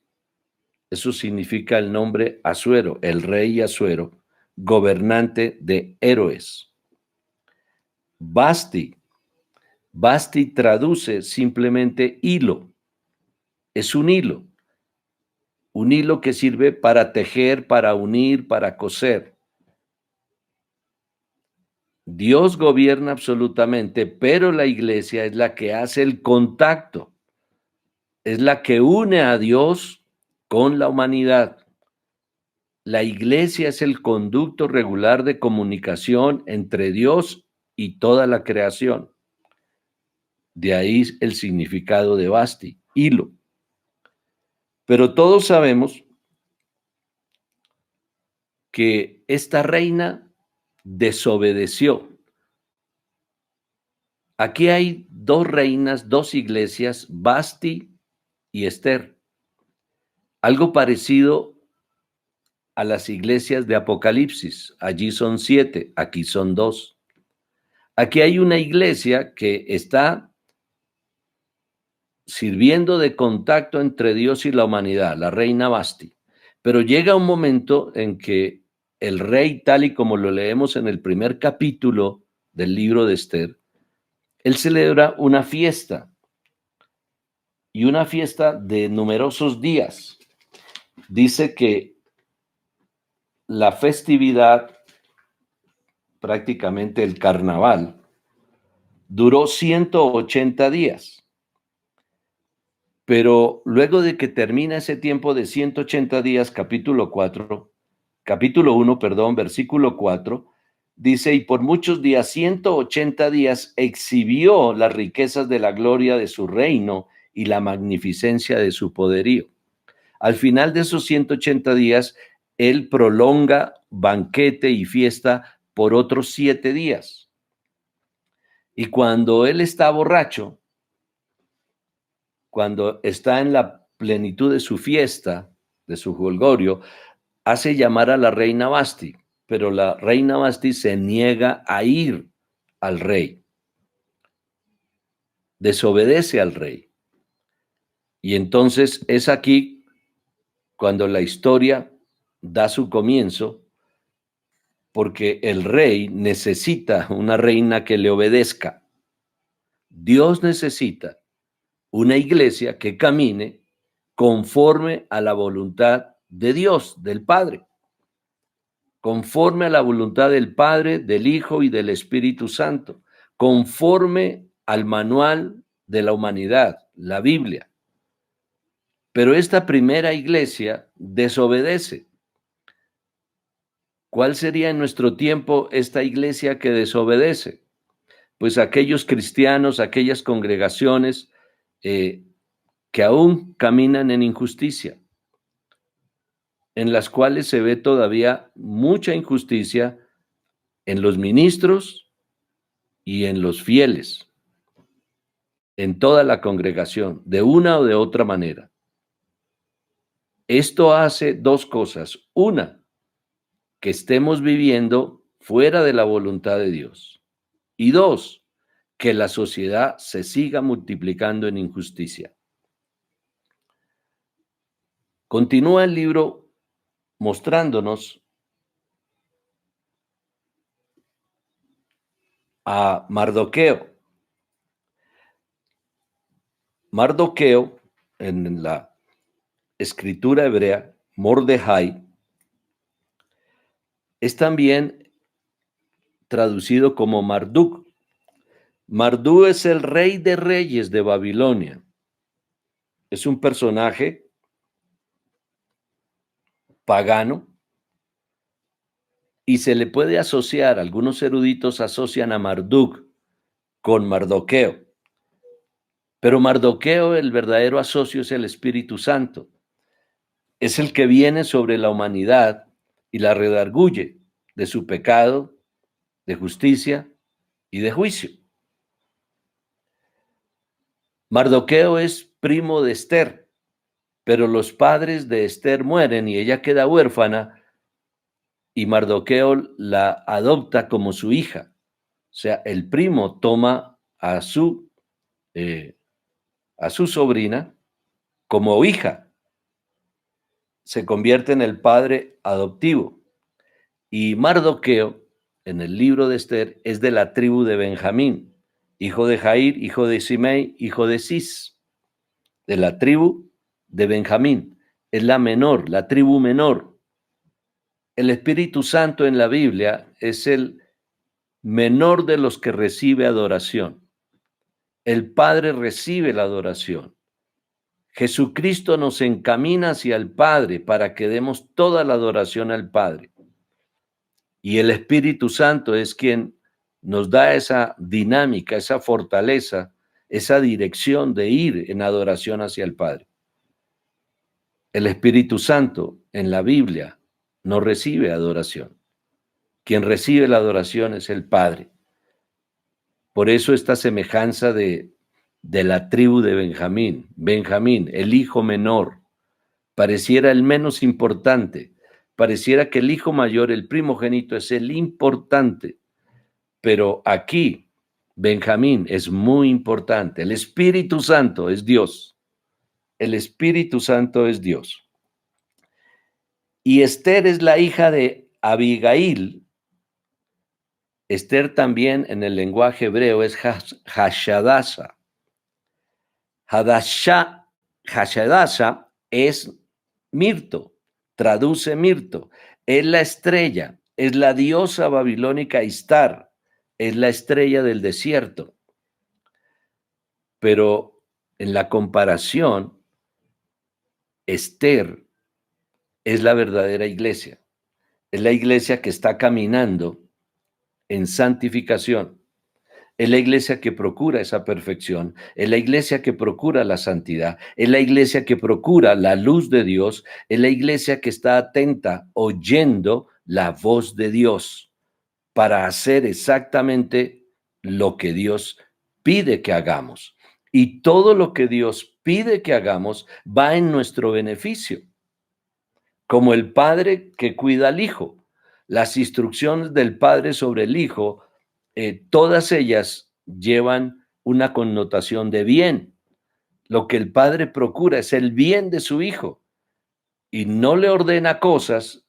Eso significa el nombre Asuero, el rey Asuero, gobernante de héroes. Vasti traduce simplemente hilo. Es un hilo que sirve para tejer, para unir, para coser. Dios gobierna absolutamente, pero la iglesia es la que hace el contacto, es la que une a Dios con la humanidad. La iglesia es el conducto regular de comunicación entre Dios y toda la creación. De ahí el significado de Basti, hilo. Pero todos sabemos que esta reina desobedeció. Aquí hay dos reinas, dos iglesias, Basti y Esther. Algo parecido a las iglesias de Apocalipsis. Allí son 7, aquí son 2. Aquí hay una iglesia que está sirviendo de contacto entre Dios y la humanidad, la reina Basti. Pero llega un momento en que el rey, tal y como lo leemos en el primer capítulo del libro de Esther, él celebra una fiesta, y una fiesta de numerosos días. Dice que la festividad, prácticamente el carnaval, duró 180 días. Pero luego de que termina ese tiempo de 180 días, capítulo 1, versículo 4, dice, y por muchos días, 180 días, exhibió las riquezas de la gloria de su reino y la magnificencia de su poderío. Al final de esos 180 días, él prolonga banquete y fiesta por otros 7 días. Y cuando él está borracho, cuando está en la plenitud de su fiesta, de su jolgorio, hace llamar a la reina Basti, pero la reina Basti se niega a ir al rey. Desobedece al rey. Y entonces es aquí cuando la historia da su comienzo, porque el rey necesita una reina que le obedezca. Dios necesita una iglesia que camine conforme a la voluntad de Dios, del Padre. Conforme a la voluntad del Padre, del Hijo y del Espíritu Santo. Conforme al manual de la humanidad, la Biblia. Pero esta primera iglesia desobedece. ¿Cuál sería en nuestro tiempo esta iglesia que desobedece? Pues aquellos cristianos, aquellas congregaciones que aún caminan en injusticia, en las cuales se ve todavía mucha injusticia en los ministros y en los fieles, en toda la congregación, de una o de otra manera. Esto hace dos cosas. Una, que estemos viviendo fuera de la voluntad de Dios. Y dos, que la sociedad se siga multiplicando en injusticia. Continúa el libro mostrándonos a Mardoqueo. Mardoqueo, en la escritura hebrea, Mordejai, es también traducido como Marduk. Marduk es el rey de reyes de Babilonia. Es un personaje pagano y se le puede asociar, algunos eruditos asocian a Marduk con Mardoqueo. Pero Mardoqueo, el verdadero asocio, es el Espíritu Santo. Es el que viene sobre la humanidad y la redarguye de su pecado, de justicia y de juicio. Mardoqueo es primo de Esther, pero los padres de Esther mueren y ella queda huérfana y Mardoqueo la adopta como su hija. O sea, el primo toma a su sobrina como hija. Se convierte en el padre adoptivo. Y Mardoqueo, en el libro de Esther, es de la tribu de Benjamín, hijo de Jair, hijo de Simei, hijo de Cis, de la tribu de Benjamín. Es la menor, la tribu menor. El Espíritu Santo en la Biblia es el menor de los que recibe adoración. El Padre recibe la adoración. Jesucristo nos encamina hacia el Padre para que demos toda la adoración al Padre. Y el Espíritu Santo es quien nos da esa dinámica, esa fortaleza, esa dirección de ir en adoración hacia el Padre. El Espíritu Santo en la Biblia no recibe adoración. Quien recibe la adoración es el Padre. Por eso esta semejanza de la tribu de Benjamín. Benjamín, el hijo menor, pareciera el menos importante. Pareciera que el hijo mayor, el primogénito, es el importante. Pero aquí, Benjamín es muy importante. El Espíritu Santo es Dios. El Espíritu Santo es Dios. Y Esther es la hija de Abigail. Esther también en el lenguaje hebreo es Hashadasa. Hashadasa es mirto, traduce mirto. Es la estrella, es la diosa babilónica Istar, es la estrella del desierto. Pero en la comparación, Esther es la verdadera iglesia. Es la iglesia que está caminando en santificación. Es la iglesia que procura esa perfección, es la iglesia que procura la santidad, es la iglesia que procura la luz de Dios, es la iglesia que está atenta, oyendo la voz de Dios para hacer exactamente lo que Dios pide que hagamos. Y todo lo que Dios pide que hagamos va en nuestro beneficio. Como el padre que cuida al hijo. Las instrucciones del padre sobre el hijo, todas ellas llevan una connotación de bien. Lo que el padre procura es el bien de su hijo y no le ordena cosas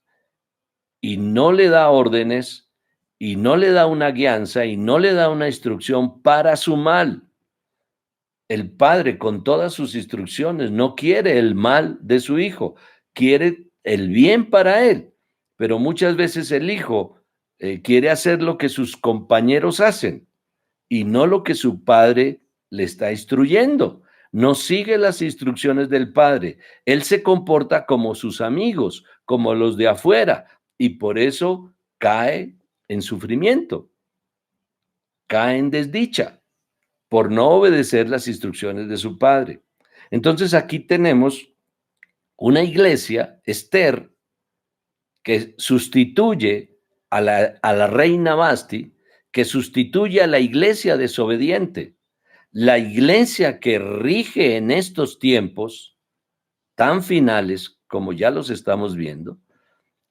y no le da órdenes y no le da una guianza y no le da una instrucción para su mal. El padre con todas sus instrucciones no quiere el mal de su hijo, quiere el bien para él, pero muchas veces el hijo quiere hacer lo que sus compañeros hacen y no lo que su padre le está instruyendo. No sigue las instrucciones del padre. Él se comporta como sus amigos, como los de afuera, y por eso cae en sufrimiento, cae en desdicha, por no obedecer las instrucciones de su padre. Entonces aquí tenemos una iglesia, Esther, que sustituye a la reina Vasti, que sustituye a la iglesia desobediente. La iglesia que rige en estos tiempos tan finales, como ya los estamos viendo,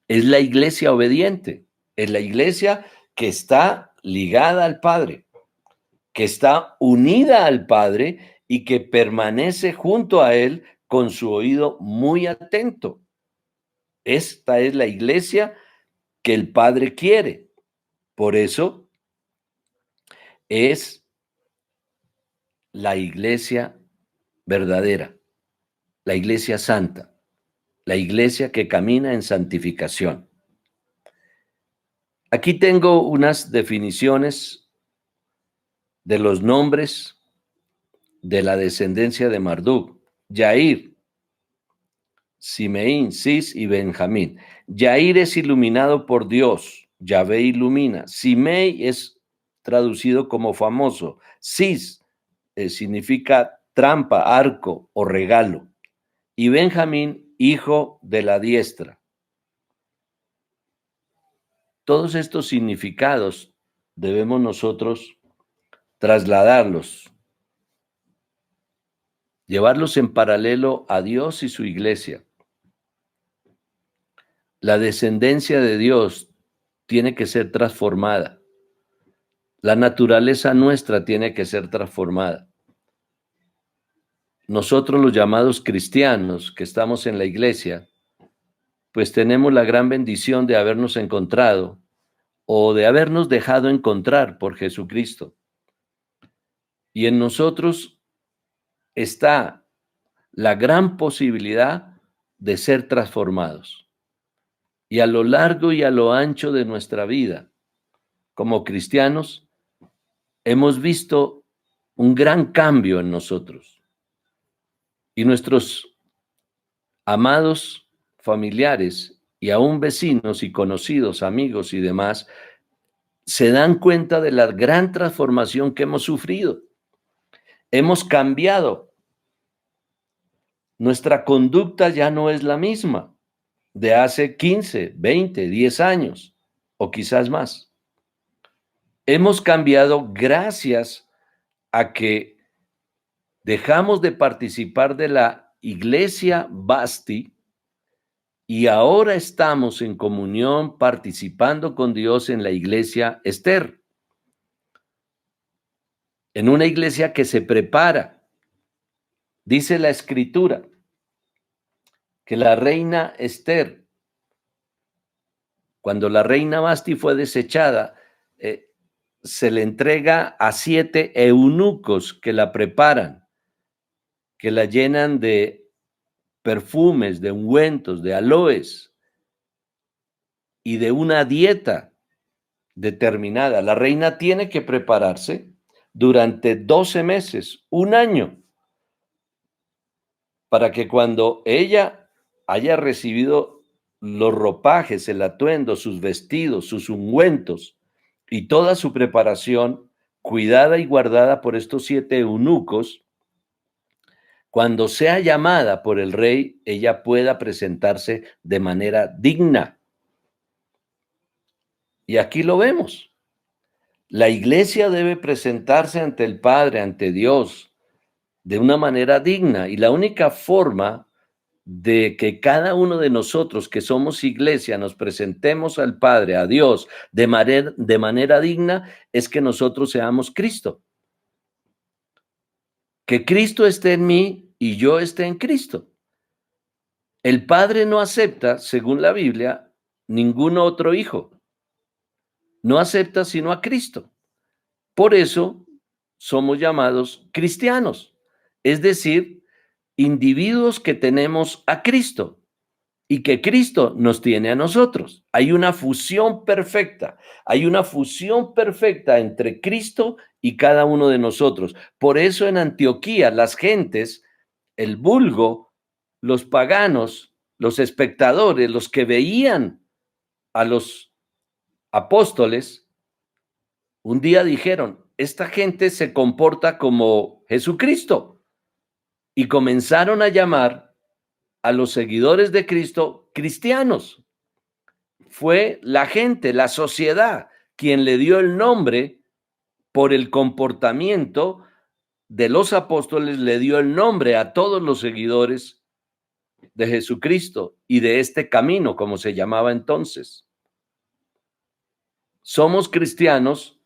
es la iglesia obediente, es la iglesia que está ligada al Padre, que está unida al Padre y que permanece junto a Él con su oído muy atento. Esta es la iglesia que el Padre quiere. Por eso es la iglesia verdadera, la iglesia santa, la iglesia que camina en santificación. Aquí tengo unas definiciones de los nombres de la descendencia de Marduk: Yair, Simeín, Cis y Benjamín. Yair es iluminado por Dios, Yahvé ilumina. Simei es traducido como famoso. Cis significa trampa, arco o regalo. Y Benjamín, hijo de la diestra. Todos estos significados debemos nosotros trasladarlos, llevarlos en paralelo a Dios y su iglesia. La descendencia de Dios tiene que ser transformada. La naturaleza nuestra tiene que ser transformada. Nosotros, los llamados cristianos que estamos en la iglesia, pues tenemos la gran bendición de habernos encontrado o de habernos dejado encontrar por Jesucristo. Y en nosotros está la gran posibilidad de ser transformados. Y a lo largo y a lo ancho de nuestra vida, como cristianos, hemos visto un gran cambio en nosotros. Y nuestros amados familiares y aún vecinos y conocidos, amigos y demás, se dan cuenta de la gran transformación que hemos sufrido. Hemos cambiado. Nuestra conducta ya no es la misma de hace 15, 20, 10 años o quizás más. Hemos cambiado gracias a que dejamos de participar de la iglesia Basti y ahora estamos en comunión participando con Dios en la iglesia Esther. En una iglesia que se prepara. Dice la Escritura que la reina Esther, cuando la reina Basti fue desechada, se le entrega a 7 eunucos que la preparan, que la llenan de perfumes, de ungüentos, de aloes y de una dieta determinada. La reina tiene que prepararse durante 12 meses, un año, para que cuando ella haya recibido los ropajes, el atuendo, sus vestidos, sus ungüentos y toda su preparación, cuidada y guardada por estos 7 eunucos, cuando sea llamada por el rey, ella pueda presentarse de manera digna. Y aquí lo vemos. La iglesia debe presentarse ante el Padre, ante Dios, de una manera digna. Y la única forma de que cada uno de nosotros que somos iglesia nos presentemos al Padre, a Dios, de manera digna, es que nosotros seamos Cristo. Que Cristo esté en mí y yo esté en Cristo. El Padre no acepta, según la Biblia, ningún otro hijo. No acepta sino a Cristo. Por eso somos llamados cristianos, es decir, individuos que tenemos a Cristo y que Cristo nos tiene a nosotros. Hay una fusión perfecta, entre Cristo y cada uno de nosotros. Por eso en Antioquía las gentes, el vulgo, los paganos, los espectadores, los que veían a los apóstoles, un día dijeron, esta gente se comporta como Jesucristo, y comenzaron a llamar a los seguidores de Cristo cristianos. Fue la gente, la sociedad, quien le dio el nombre por el comportamiento de los apóstoles, le dio el nombre a todos los seguidores de Jesucristo y de este camino, como se llamaba entonces. Somos cristianos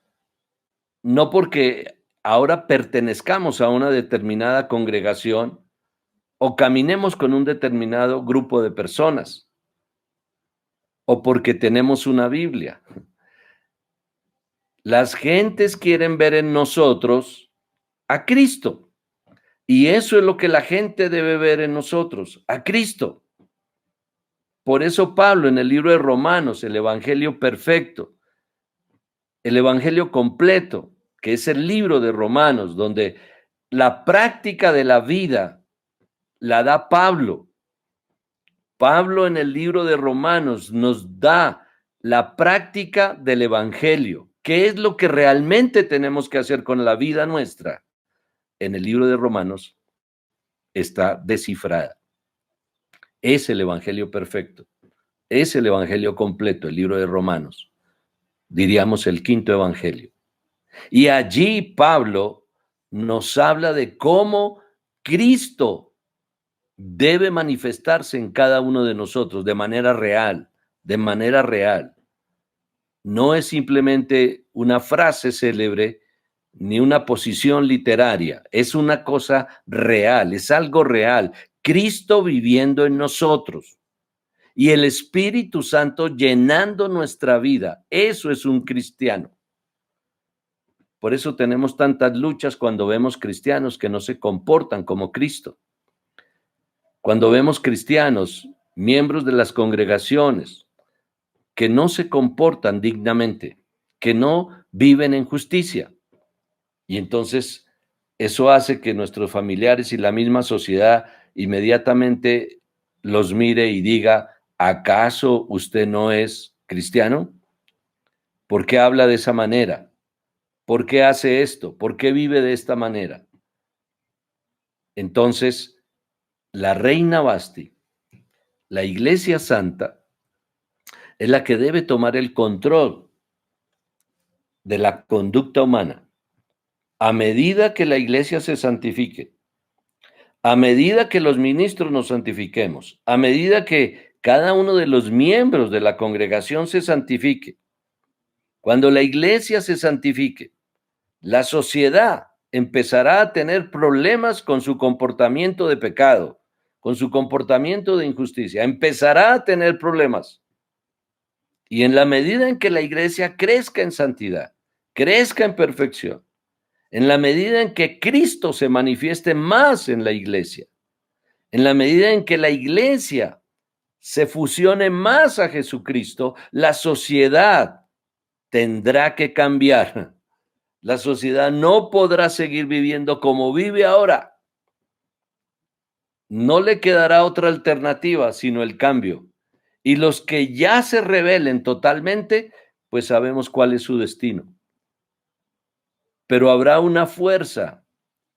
no porque ahora pertenezcamos a una determinada congregación o caminemos con un determinado grupo de personas o porque tenemos una Biblia. Las gentes quieren ver en nosotros a Cristo. Y eso es lo que la gente debe ver en nosotros, a Cristo. Por eso Pablo en el libro de Romanos, el Evangelio perfecto, el Evangelio completo, que es el libro de Romanos, donde la práctica de la vida la da Pablo. Pablo en el libro de Romanos nos da la práctica del Evangelio. ¿Qué es lo que realmente tenemos que hacer con la vida nuestra? En el libro de Romanos está descifrada. Es el Evangelio perfecto. Es el Evangelio completo, el libro de Romanos. Diríamos el quinto Evangelio. Y allí Pablo nos habla de cómo Cristo debe manifestarse en cada uno de nosotros de manera real, de manera real. No es simplemente una frase célebre ni una posición literaria, es una cosa real, es algo real. Cristo viviendo en nosotros y el Espíritu Santo llenando nuestra vida. Eso es un cristiano. Por eso tenemos tantas luchas cuando vemos cristianos que no se comportan como Cristo. Cuando vemos cristianos, miembros de las congregaciones, que no se comportan dignamente. que no viven en justicia. Y entonces eso hace que nuestros familiares y la misma sociedad inmediatamente los mire y diga, ¿acaso usted no es cristiano? ¿Por qué habla de esa manera? ¿Por qué hace esto? ¿Por qué vive de esta manera? Entonces, la reina Basti, la Iglesia Santa, es la que debe tomar el control de la conducta humana. A medida que la Iglesia se santifique, a medida que los ministros nos santifiquemos, a medida que cada uno de los miembros de la congregación se santifique, cuando la Iglesia se santifique, la sociedad empezará a tener problemas con su comportamiento de pecado, con su comportamiento de injusticia. Empezará a tener problemas. Y en la medida en que la iglesia crezca en santidad, crezca en perfección, en la medida en que Cristo se manifieste más en la iglesia, en la medida en que la iglesia se fusione más a Jesucristo, la sociedad tendrá que cambiar. La sociedad no podrá seguir viviendo como vive ahora. No le quedará otra alternativa sino el cambio. Y los que ya se rebelen totalmente, pues sabemos cuál es su destino. Pero habrá una fuerza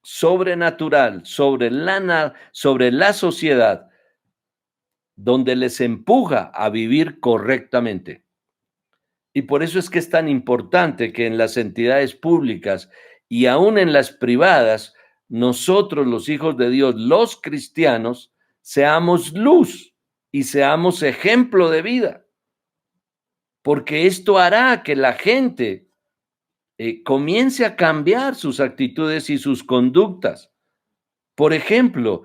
sobrenatural sobre la sociedad donde les empuja a vivir correctamente. Y por eso es que es tan importante que en las entidades públicas y aún en las privadas, nosotros los hijos de Dios, los cristianos, seamos luz y seamos ejemplo de vida. Porque esto hará que la gente comience a cambiar sus actitudes y sus conductas. Por ejemplo,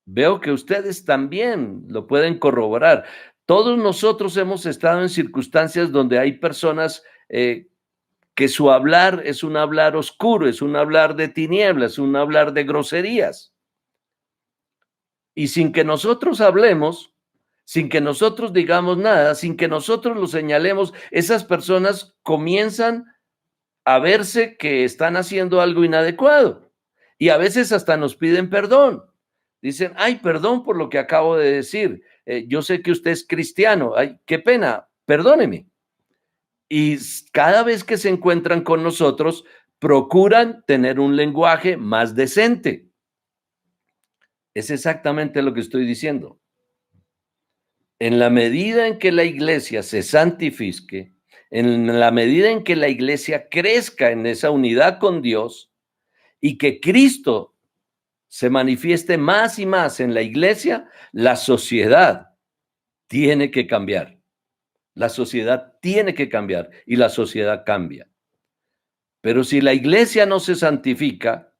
veo que ustedes también lo pueden corroborar. Todos nosotros hemos estado en circunstancias donde hay personas que su hablar es un hablar oscuro, es un hablar de tinieblas, un hablar de groserías. Y sin que nosotros hablemos, sin que nosotros digamos nada, sin que nosotros lo señalemos, esas personas comienzan a verse que están haciendo algo inadecuado. Y a veces hasta nos piden perdón. Dicen, ay, perdón por lo que acabo de decir. Yo sé que usted es cristiano. Ay, qué pena, perdóneme. Y cada vez que se encuentran con nosotros, procuran tener un lenguaje más decente. Es exactamente lo que estoy diciendo. En la medida en que la iglesia se santifique, en la medida en que la iglesia crezca en esa unidad con Dios y que Cristo se manifieste más y más en la iglesia, la sociedad tiene que cambiar. La sociedad tiene que cambiar y la sociedad cambia. Pero si la iglesia no se santifica,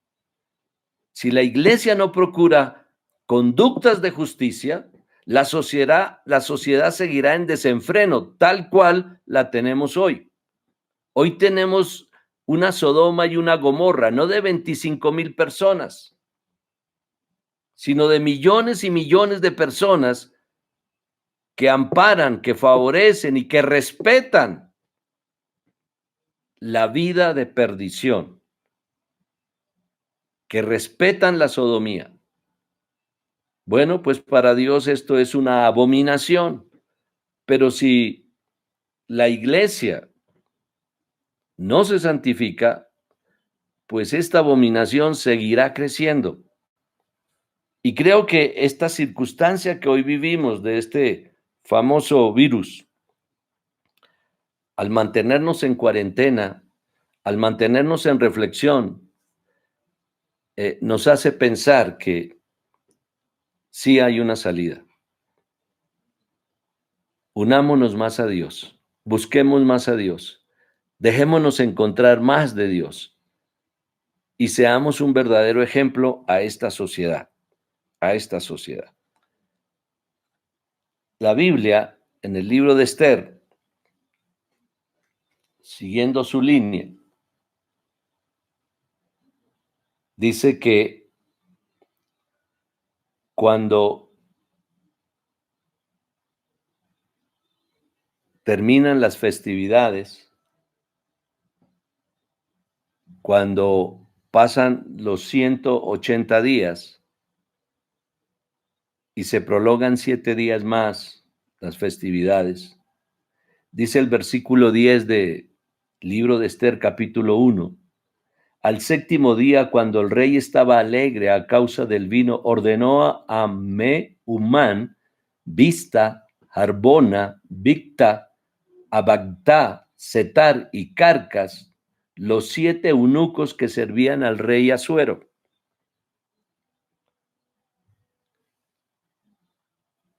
si la iglesia no procura conductas de justicia, la sociedad seguirá en desenfreno, tal cual la tenemos hoy. Hoy tenemos una Sodoma y una Gomorra, no de 25,000 personas, sino de millones y millones de personas que amparan, que favorecen y que respetan la vida de perdición, que respetan la sodomía. Bueno, pues para Dios esto es una abominación, pero si la iglesia no se santifica, pues esta abominación seguirá creciendo. Y creo que esta circunstancia que hoy vivimos de este famoso virus, al mantenernos en cuarentena, al mantenernos en reflexión, nos hace pensar que sí hay una salida. Unámonos más a Dios, busquemos más a Dios, dejémonos encontrar más de Dios y seamos un verdadero ejemplo a esta sociedad, a esta sociedad. La Biblia, en el libro de Esther, siguiendo su línea, dice que cuando terminan las festividades, cuando pasan los 180 días y se prolongan 7 días más las festividades, dice el versículo 10 del libro de Esther, capítulo 1, al 7º día, cuando el rey estaba alegre a causa del vino, ordenó a Mehumán, Bizta, Harbona, Bigta, Abagtá, Setar y Carcas, los 7 eunucos que servían al rey Asuero,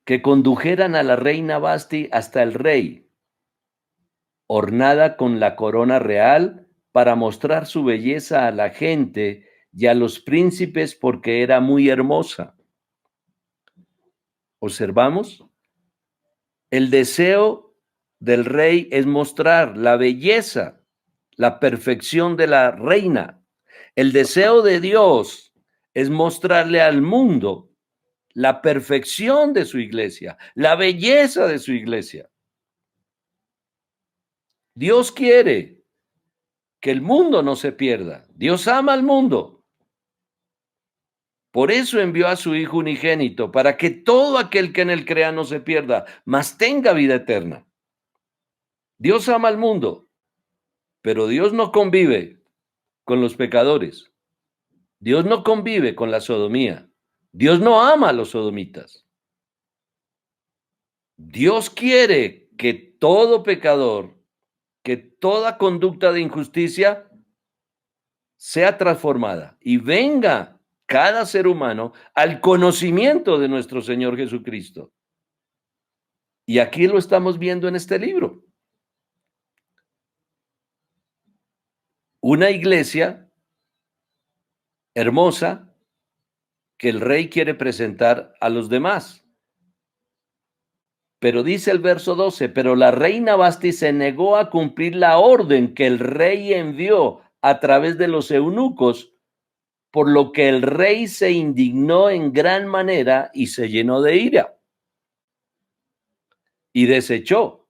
que condujeran a la reina Vasti hasta el rey, ornada con la corona real, para mostrar su belleza a la gente y a los príncipes, porque era muy hermosa. ¿Observamos? El deseo del rey es mostrar la belleza, la perfección de la reina. El deseo de Dios es mostrarle al mundo la perfección de su iglesia, la belleza de su iglesia. Dios quiere que el mundo no se pierda. Dios ama al mundo. Por eso envió a su Hijo unigénito, para que todo aquel que en él crea no se pierda, mas tenga vida eterna. Dios ama al mundo, pero Dios no convive con los pecadores. Dios no convive con la sodomía. Dios no ama a los sodomitas. Dios quiere que todo pecador, que toda conducta de injusticia sea transformada y venga cada ser humano al conocimiento de nuestro Señor Jesucristo. Y aquí lo estamos viendo en este libro. Una iglesia hermosa que el rey quiere presentar a los demás. Pero dice el verso 12, pero la reina Vasti se negó a cumplir la orden que el rey envió a través de los eunucos, por lo que el rey se indignó en gran manera y se llenó de ira y desechó.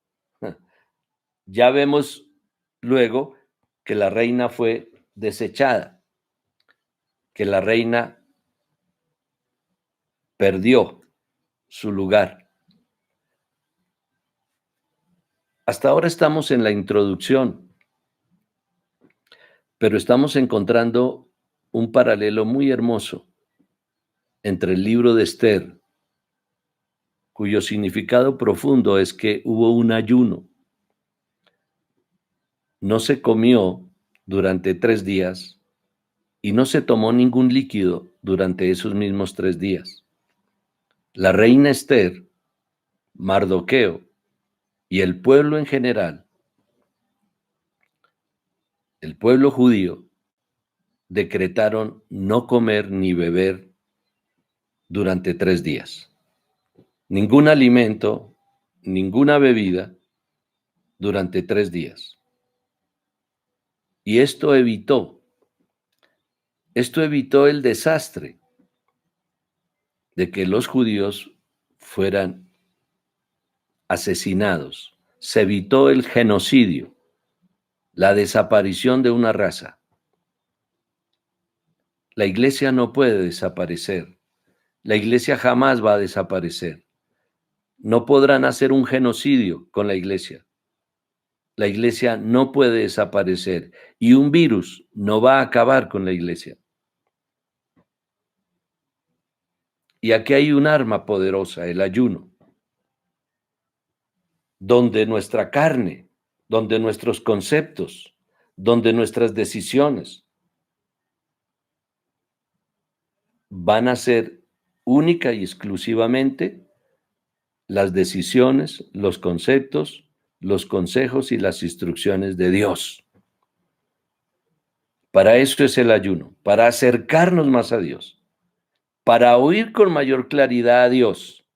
Ya vemos luego que la reina fue desechada, que la reina perdió su lugar. Hasta ahora estamos en la introducción, pero estamos encontrando un paralelo muy hermoso entre el libro de Esther, cuyo significado profundo es que hubo un ayuno. No se comió durante 3 días y no se tomó ningún líquido durante esos mismos 3 días. La reina Esther, Mardoqueo y el pueblo en general, el pueblo judío, decretaron no comer ni beber durante 3 días. Ningún alimento, ninguna bebida durante 3 días. Y esto evitó el desastre de que los judíos fueran asesinados. Se evitó el genocidio, la desaparición de una raza. La iglesia no puede desaparecer. La iglesia jamás va a desaparecer. No podrán hacer un genocidio con la iglesia. La iglesia no puede desaparecer y un virus no va a acabar con la iglesia. Y aquí hay un arma poderosa, el ayuno, donde nuestra carne, donde nuestros conceptos, donde nuestras decisiones van a ser única y exclusivamente las decisiones, los conceptos, los consejos y las instrucciones de Dios. Para eso es el ayuno, para acercarnos más a Dios, para oír con mayor claridad a Dios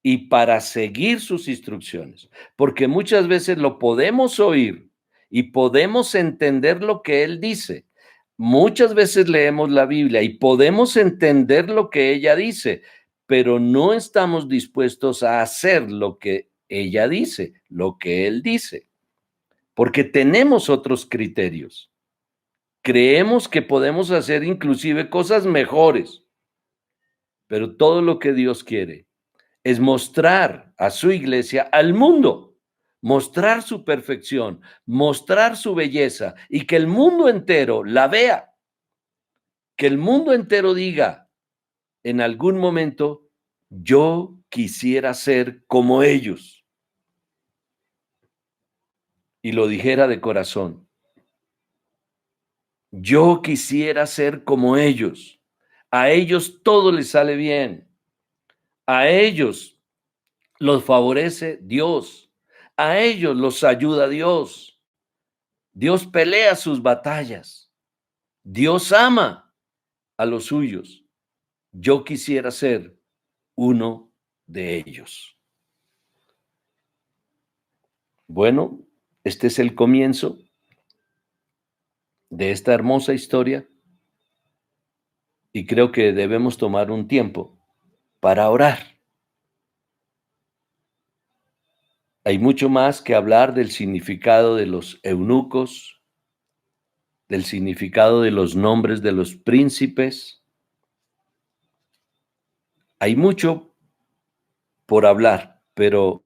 y para seguir sus instrucciones, porque muchas veces lo podemos oír y podemos entender lo que Él dice. Muchas veces leemos la Biblia y podemos entender lo que ella dice, pero no estamos dispuestos a hacer lo que ella dice, lo que él dice, porque tenemos otros criterios. Creemos que podemos hacer inclusive cosas mejores, pero todo lo que Dios quiere es mostrar a su iglesia, al mundo, mostrar su perfección, mostrar su belleza y que el mundo entero la vea, que el mundo entero diga en algún momento, yo quisiera ser como ellos, y lo dijera de corazón. Yo quisiera ser como ellos. A ellos todo les sale bien. A ellos los favorece Dios. A ellos los ayuda Dios. Dios pelea sus batallas. Dios ama a los suyos. Yo quisiera ser uno de ellos. Bueno, este es el comienzo de esta hermosa historia y creo que debemos tomar un tiempo para orar. Hay mucho más que hablar del significado de los eunucos, del significado de los nombres de los príncipes. Hay mucho por hablar, pero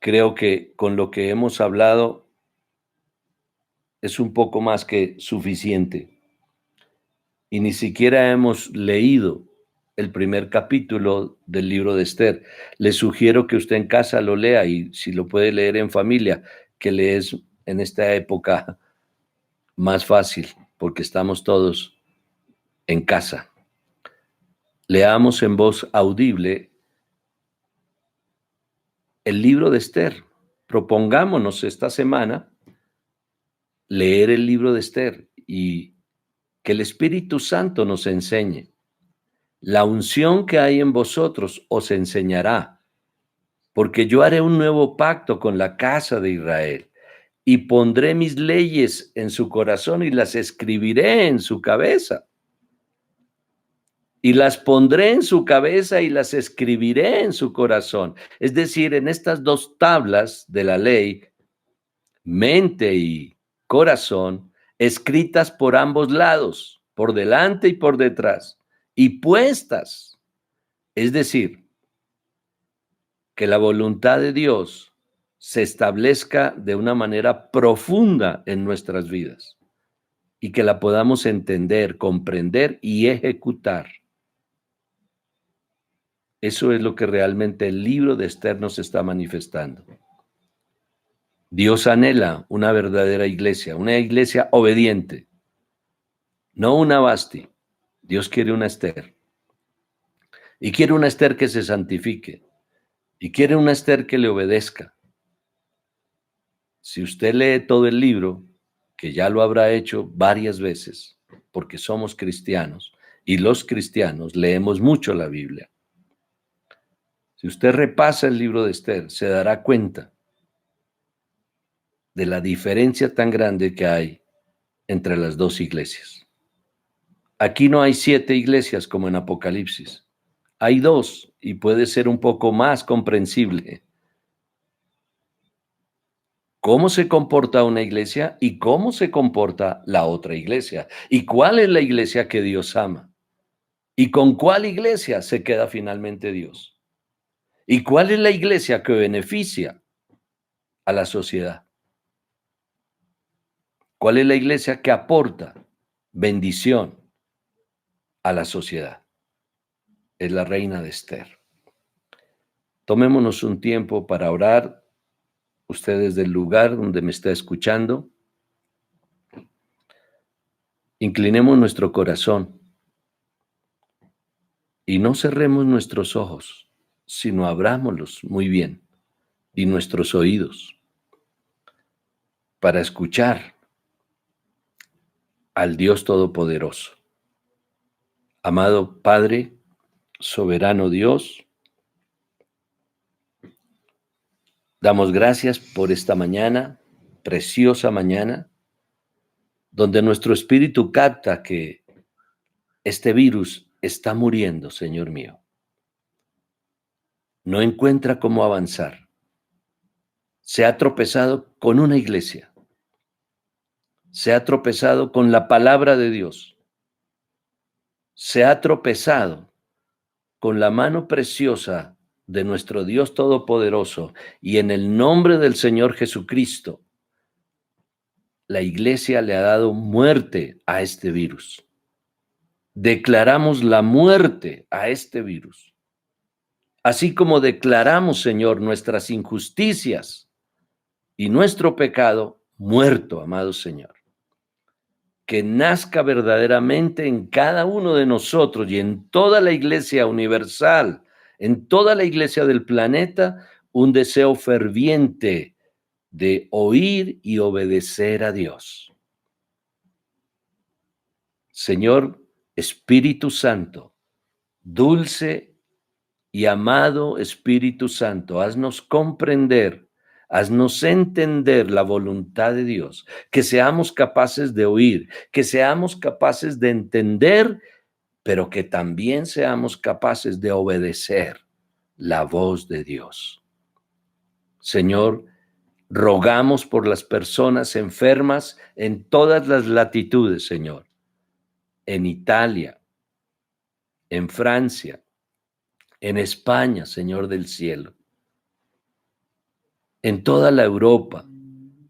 creo que con lo que hemos hablado es un poco más que suficiente. Y ni siquiera hemos leído el primer capítulo del libro de Esther. Le sugiero que usted en casa lo lea y si lo puede leer en familia, que le es en esta época más fácil, porque estamos todos en casa. Leamos en voz audible el libro de Esther. Propongámonos esta semana leer el libro de Esther y que el Espíritu Santo nos enseñe. La unción que hay en vosotros os enseñará, porque yo haré un nuevo pacto con la casa de Israel y pondré mis leyes en su corazón y las escribiré en su cabeza. Y las pondré en su cabeza y las escribiré en su corazón. Es decir, en estas dos tablas de la ley, mente y corazón, escritas por ambos lados, por delante y por detrás, y puestas. Es decir, que la voluntad de Dios se establezca de una manera profunda en nuestras vidas y que la podamos entender, comprender y ejecutar. Eso es lo que realmente el libro de Esther nos está manifestando. Dios anhela una verdadera iglesia, una iglesia obediente, no una Basti. Dios quiere una Esther. Y quiere una Esther que se santifique. Y quiere una Esther que le obedezca. Si usted lee todo el libro, que ya lo habrá hecho varias veces, porque somos cristianos, y los cristianos leemos mucho la Biblia. Si usted repasa el libro de Esther, se dará cuenta de la diferencia tan grande que hay entre las dos iglesias. Aquí no hay 7 iglesias como en Apocalipsis. Hay 2 y puede ser un poco más comprensible. ¿Cómo se comporta una iglesia y cómo se comporta la otra iglesia? ¿Y cuál es la iglesia que Dios ama? ¿Y con cuál iglesia se queda finalmente Dios? ¿Y cuál es la iglesia que beneficia a la sociedad? ¿Cuál es la iglesia que aporta bendición a la sociedad? Es la reina de Esther. Tomémonos un tiempo para orar. Ustedes del lugar donde me está escuchando, inclinemos nuestro corazón y no cerremos nuestros ojos, sino abrámoslos muy bien y nuestros oídos para escuchar al Dios Todopoderoso. Amado Padre, soberano Dios, damos gracias por esta mañana, preciosa mañana, donde nuestro espíritu capta que este virus está muriendo, Señor mío. no encuentra cómo avanzar. Se ha tropezado con una iglesia. Se ha tropezado con la palabra de Dios. Se ha tropezado con la mano preciosa de nuestro Dios Todopoderoso, y en el nombre del Señor Jesucristo, la iglesia le ha dado muerte a este virus. Declaramos la muerte a este virus. Así como declaramos, Señor, nuestras injusticias y nuestro pecado muerto, amado Señor. Que nazca verdaderamente en cada uno de nosotros y en toda la iglesia universal, en toda la iglesia del planeta, un deseo ferviente de oír y obedecer a Dios. Señor Espíritu Santo, dulce y amado Espíritu Santo, haznos comprender, haznos entender la voluntad de Dios, que seamos capaces de oír, que seamos capaces de entender, pero que también seamos capaces de obedecer la voz de Dios. Señor, rogamos por las personas enfermas en todas las latitudes, Señor, en Italia, en Francia, en España, Señor del cielo, en toda la Europa,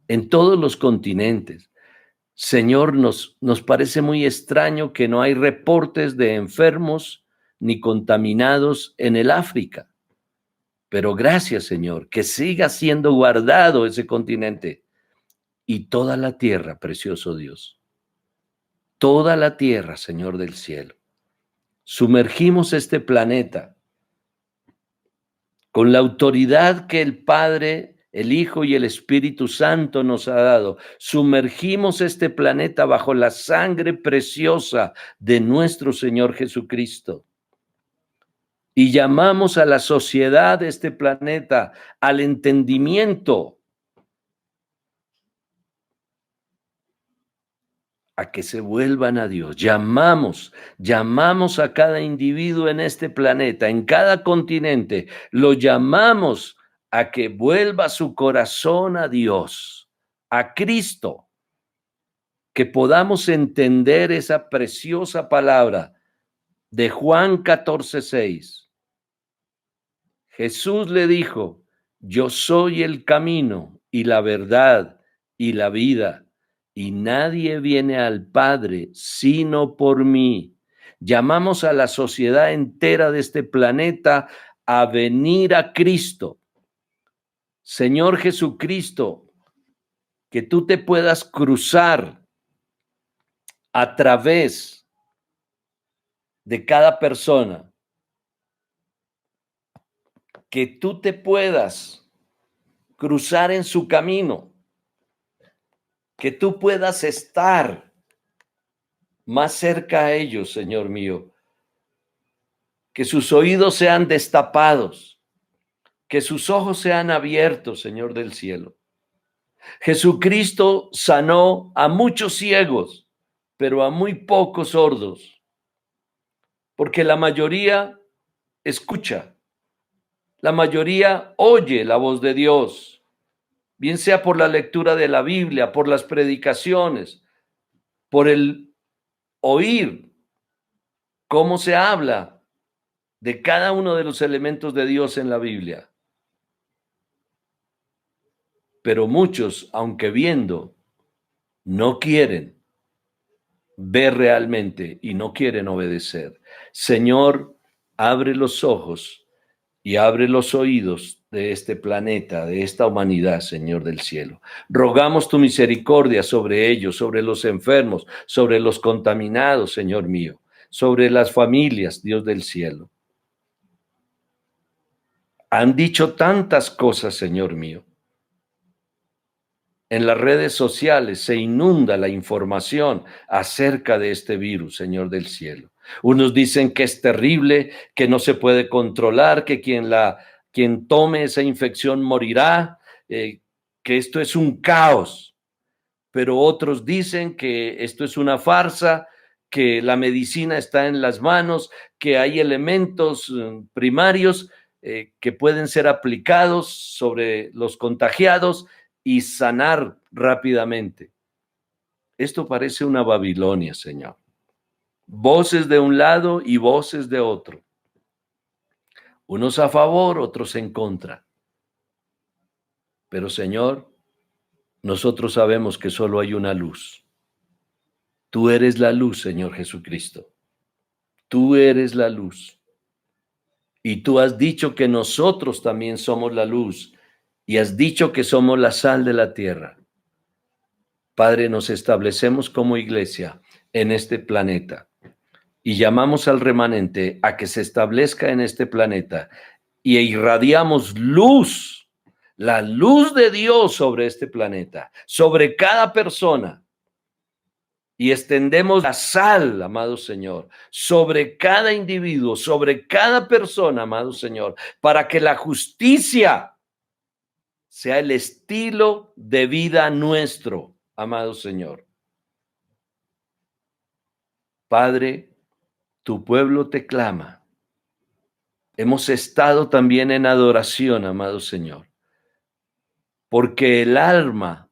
en todos los continentes. Señor, nos parece muy extraño que no hay reportes de enfermos ni contaminados en el África. Pero gracias, Señor, que siga siendo guardado ese continente y toda la tierra, precioso Dios. Toda la tierra, Señor del cielo. Sumergimos este planeta con la autoridad que el Padre, el Hijo y el Espíritu Santo nos ha dado. Sumergimos este planeta bajo la sangre preciosa de nuestro Señor Jesucristo. Y llamamos a la sociedad de este planeta al entendimiento, a que se vuelvan a Dios. Llamamos a cada individuo en este planeta, en cada continente, lo llamamos a que vuelva su corazón a Dios, a Cristo, que podamos entender esa preciosa palabra de Juan 14:6. Jesús le dijo: yo soy el camino y la verdad y la vida, y nadie viene al Padre sino por mí. Llamamos a la sociedad entera de este planeta a venir a Cristo. Señor Jesucristo, que tú te puedas cruzar a través de cada persona, que tú te puedas cruzar en su camino, que tú puedas estar más cerca a ellos, Señor mío, que sus oídos sean destapados, que sus ojos sean abiertos, Señor del cielo. Jesucristo sanó a muchos ciegos, pero a muy pocos sordos, porque la mayoría escucha, la mayoría oye la voz de Dios, bien sea por la lectura de la Biblia, por las predicaciones, por el oír cómo se habla de cada uno de los elementos de Dios en la Biblia. Pero muchos, aunque viendo, no quieren ver realmente y no quieren obedecer. Señor, abre los ojos y abre los oídos de este planeta, de esta humanidad, Señor del cielo. Rogamos tu misericordia sobre ellos, sobre los enfermos, sobre los contaminados, Señor mío, sobre las familias, Dios del cielo. Han dicho tantas cosas, Señor mío. En las redes sociales se inunda la información acerca de este virus, Señor del cielo. Unos dicen que es terrible, que no se puede controlar, que quien tome esa infección morirá, que esto es un caos. Pero otros dicen que esto es una farsa, que la medicina está en las manos, que hay elementos primarios que pueden ser aplicados sobre los contagiados y sanar rápidamente. Esto parece una Babilonia, Señor. Voces de un lado y voces de otro. Unos a favor, otros en contra. Pero, Señor, nosotros sabemos que solo hay una luz. Tú eres la luz, Señor Jesucristo. Tú eres la luz. Y tú has dicho que nosotros también somos la luz. Y has dicho que somos la sal de la tierra. Padre, nos establecemos como iglesia en este planeta. Y llamamos al remanente a que se establezca en este planeta. Y irradiamos luz, la luz de Dios sobre este planeta, sobre cada persona. Y extendemos la sal, amado Señor, sobre cada individuo, sobre cada persona, amado Señor, para que la justicia sea el estilo de vida nuestro, amado Señor. Padre, tu pueblo te clama. Hemos estado también en adoración, amado Señor, porque el arma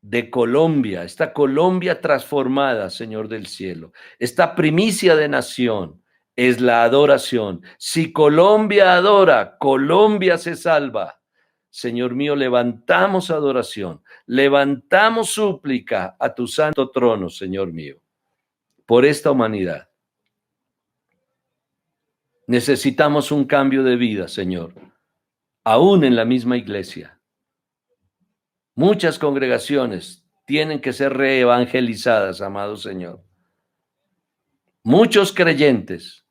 de Colombia, esta Colombia transformada, Señor del cielo, esta primicia de nación es la adoración. Si Colombia adora, Colombia se salva. Señor mío, levantamos adoración, levantamos súplica a tu santo trono, Señor mío, por esta humanidad. Necesitamos un cambio de vida, Señor, aún en la misma iglesia. Muchas congregaciones tienen que ser reevangelizadas, amado Señor. Muchos creyentes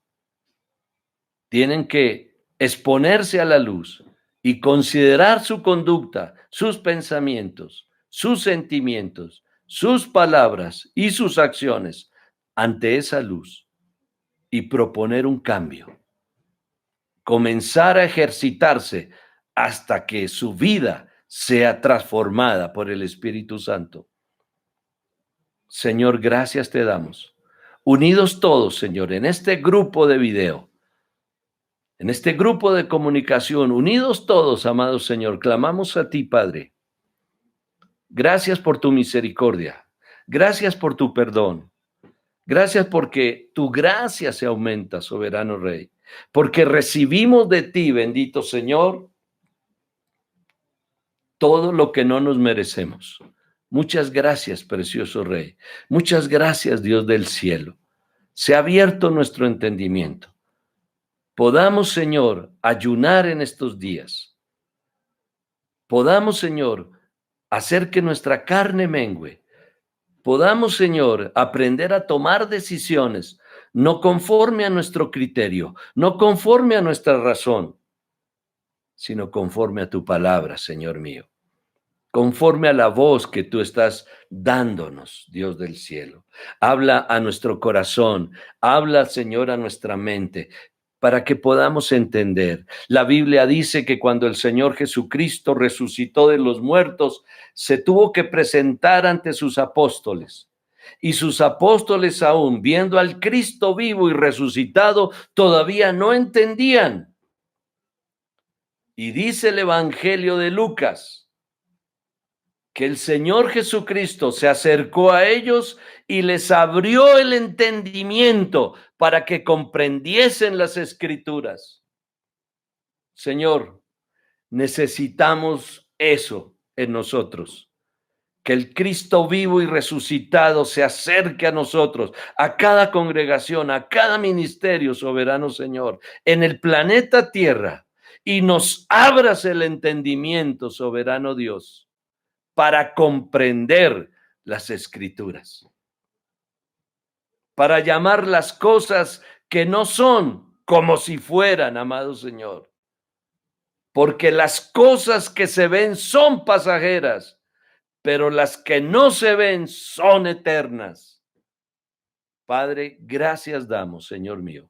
tienen que exponerse a la luz y considerar su conducta, sus pensamientos, sus sentimientos, sus palabras y sus acciones ante esa luz y proponer un cambio. Comenzar a ejercitarse hasta que su vida sea transformada por el Espíritu Santo. Señor, gracias te damos. Unidos todos, Señor, en este grupo de video, en este grupo de comunicación, unidos todos, amado Señor, clamamos a ti, Padre. Gracias por tu misericordia. Gracias por tu perdón. Gracias porque tu gracia se aumenta, soberano Rey. Porque recibimos de ti, bendito Señor, todo lo que no nos merecemos. Muchas gracias, precioso Rey. Muchas gracias, Dios del cielo. Se ha abierto nuestro entendimiento. Podamos, Señor, ayunar en estos días. Podamos, Señor, hacer que nuestra carne mengüe. Podamos, Señor, aprender a tomar decisiones, no conforme a nuestro criterio, no conforme a nuestra razón, sino conforme a tu palabra, Señor mío. Conforme a la voz que tú estás dándonos, Dios del cielo. Habla a nuestro corazón, habla, Señor, a nuestra mente, para que podamos entender. La Biblia dice que cuando el Señor Jesucristo resucitó de los muertos, se tuvo que presentar ante sus apóstoles. Y sus apóstoles aún, viendo al Cristo vivo y resucitado, todavía no entendían. Y dice el Evangelio de Lucas, que el Señor Jesucristo se acercó a ellos y les abrió el entendimiento para que comprendiesen las Escrituras. Señor, necesitamos eso en nosotros, que el Cristo vivo y resucitado se acerque a nosotros, a cada congregación, a cada ministerio, soberano Señor, en el planeta Tierra, y nos abras el entendimiento, soberano Dios, para comprender las Escrituras, para llamar las cosas que no son como si fueran, amado Señor, porque las cosas que se ven son pasajeras, pero las que no se ven son eternas. Padre, gracias damos, Señor mío.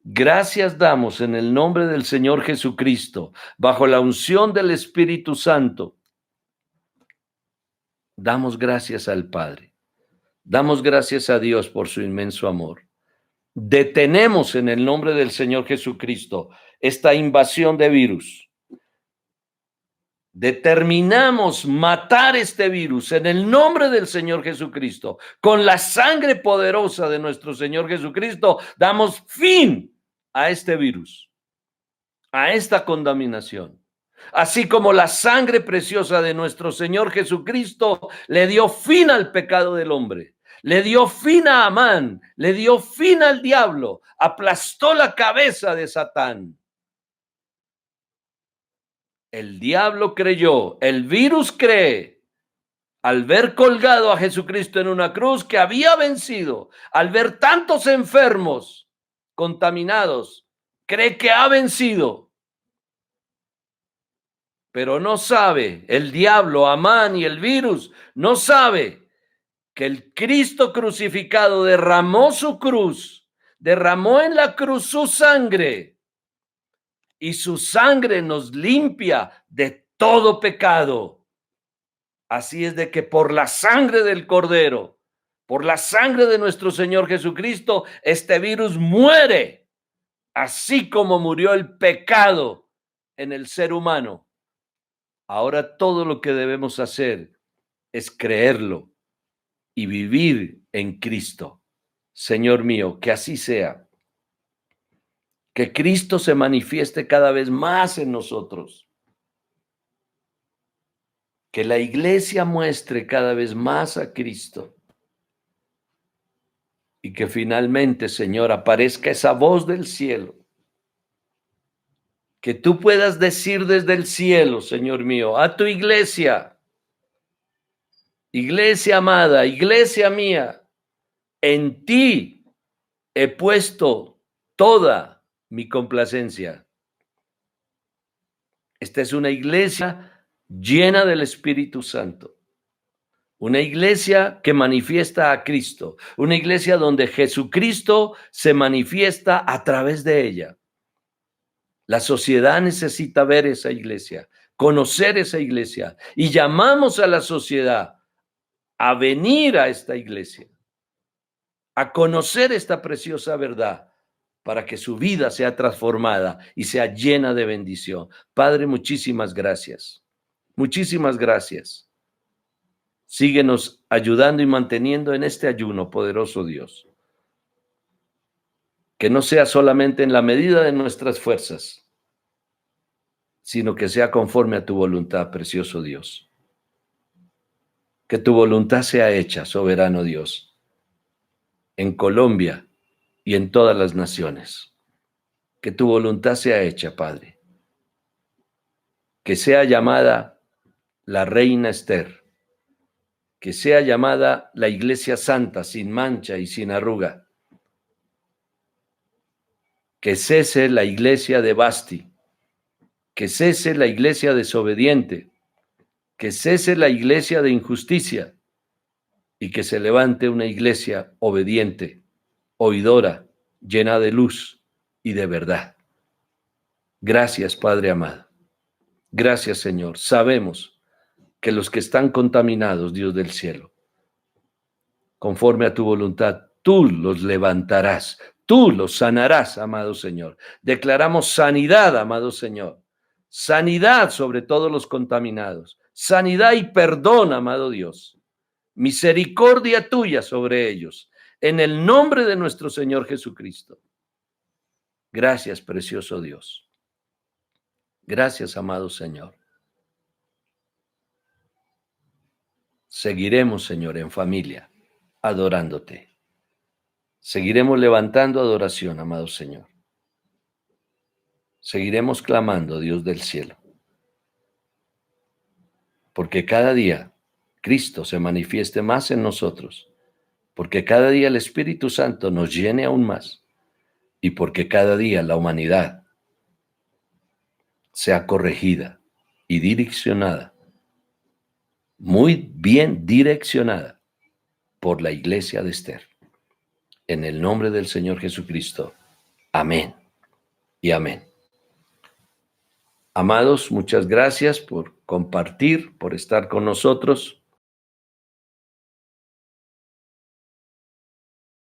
Gracias damos en el nombre del Señor Jesucristo, bajo la unción del Espíritu Santo. Damos gracias al Padre. Damos gracias a Dios por su inmenso amor. Detenemos en el nombre del Señor Jesucristo esta invasión de virus. Determinamos matar este virus en el nombre del Señor Jesucristo. Con la sangre poderosa de nuestro Señor Jesucristo, damos fin a este virus, a esta contaminación. Así como la sangre preciosa de nuestro Señor Jesucristo le dio fin al pecado del hombre, le dio fin a Amán, le dio fin al diablo, aplastó la cabeza de Satán. El diablo creyó, el virus cree, al ver colgado a Jesucristo en una cruz, que había vencido, al ver tantos enfermos contaminados, cree que ha vencido. Pero no sabe, el diablo, Amán y el virus, no sabe que el Cristo crucificado derramó su cruz, derramó en la cruz su sangre, y su sangre nos limpia de todo pecado. Así es de que por la sangre del Cordero, por la sangre de nuestro Señor Jesucristo, este virus muere, así como murió el pecado en el ser humano. Ahora todo lo que debemos hacer es creerlo y vivir en Cristo. Señor mío, que así sea. Que Cristo se manifieste cada vez más en nosotros. Que la iglesia muestre cada vez más a Cristo. Y que finalmente, Señor, aparezca esa voz del cielo. Que tú puedas decir desde el cielo, Señor mío, a tu iglesia, iglesia amada, iglesia mía, en ti he puesto toda mi complacencia. Esta es una iglesia llena del Espíritu Santo. Una iglesia que manifiesta a Cristo. Una iglesia donde Jesucristo se manifiesta a través de ella. La sociedad necesita ver esa iglesia, conocer esa iglesia. Y llamamos a la sociedad a venir a esta iglesia, a conocer esta preciosa verdad, para que su vida sea transformada y sea llena de bendición. Padre, muchísimas gracias. Muchísimas gracias. Síguenos ayudando y manteniendo en este ayuno, poderoso Dios. Que no sea solamente en la medida de nuestras fuerzas, sino que sea conforme a tu voluntad, precioso Dios. Que tu voluntad sea hecha, soberano Dios, en Colombia y en todas las naciones. Que tu voluntad sea hecha, Padre. Que sea llamada la Reina Esther. Que sea llamada la Iglesia Santa, sin mancha y sin arruga. Que cese la iglesia de Basti. Que cese la iglesia desobediente. Que cese la iglesia de injusticia. Y que se levante una iglesia obediente, oidora, llena de luz y de verdad. Gracias, Padre amado. Gracias, Señor. Sabemos que los que están contaminados, Dios del cielo, conforme a tu voluntad, tú los levantarás, tú los sanarás, amado Señor. Declaramos sanidad, amado Señor. Sanidad sobre todos los contaminados. Sanidad y perdón, amado Dios. Misericordia tuya sobre ellos. En el nombre de nuestro Señor Jesucristo. Gracias, precioso Dios. Gracias, amado Señor. Seguiremos, Señor, en familia, adorándote. Seguiremos levantando adoración, amado Señor. Seguiremos clamando, Dios del cielo. Porque cada día Cristo se manifieste más en nosotros. Porque cada día el Espíritu Santo nos llene aún más. Y porque cada día la humanidad sea corregida y direccionada, muy bien direccionada por la iglesia de Esther. En el nombre del Señor Jesucristo. Amén y amén. Amados, muchas gracias por compartir, por estar con nosotros.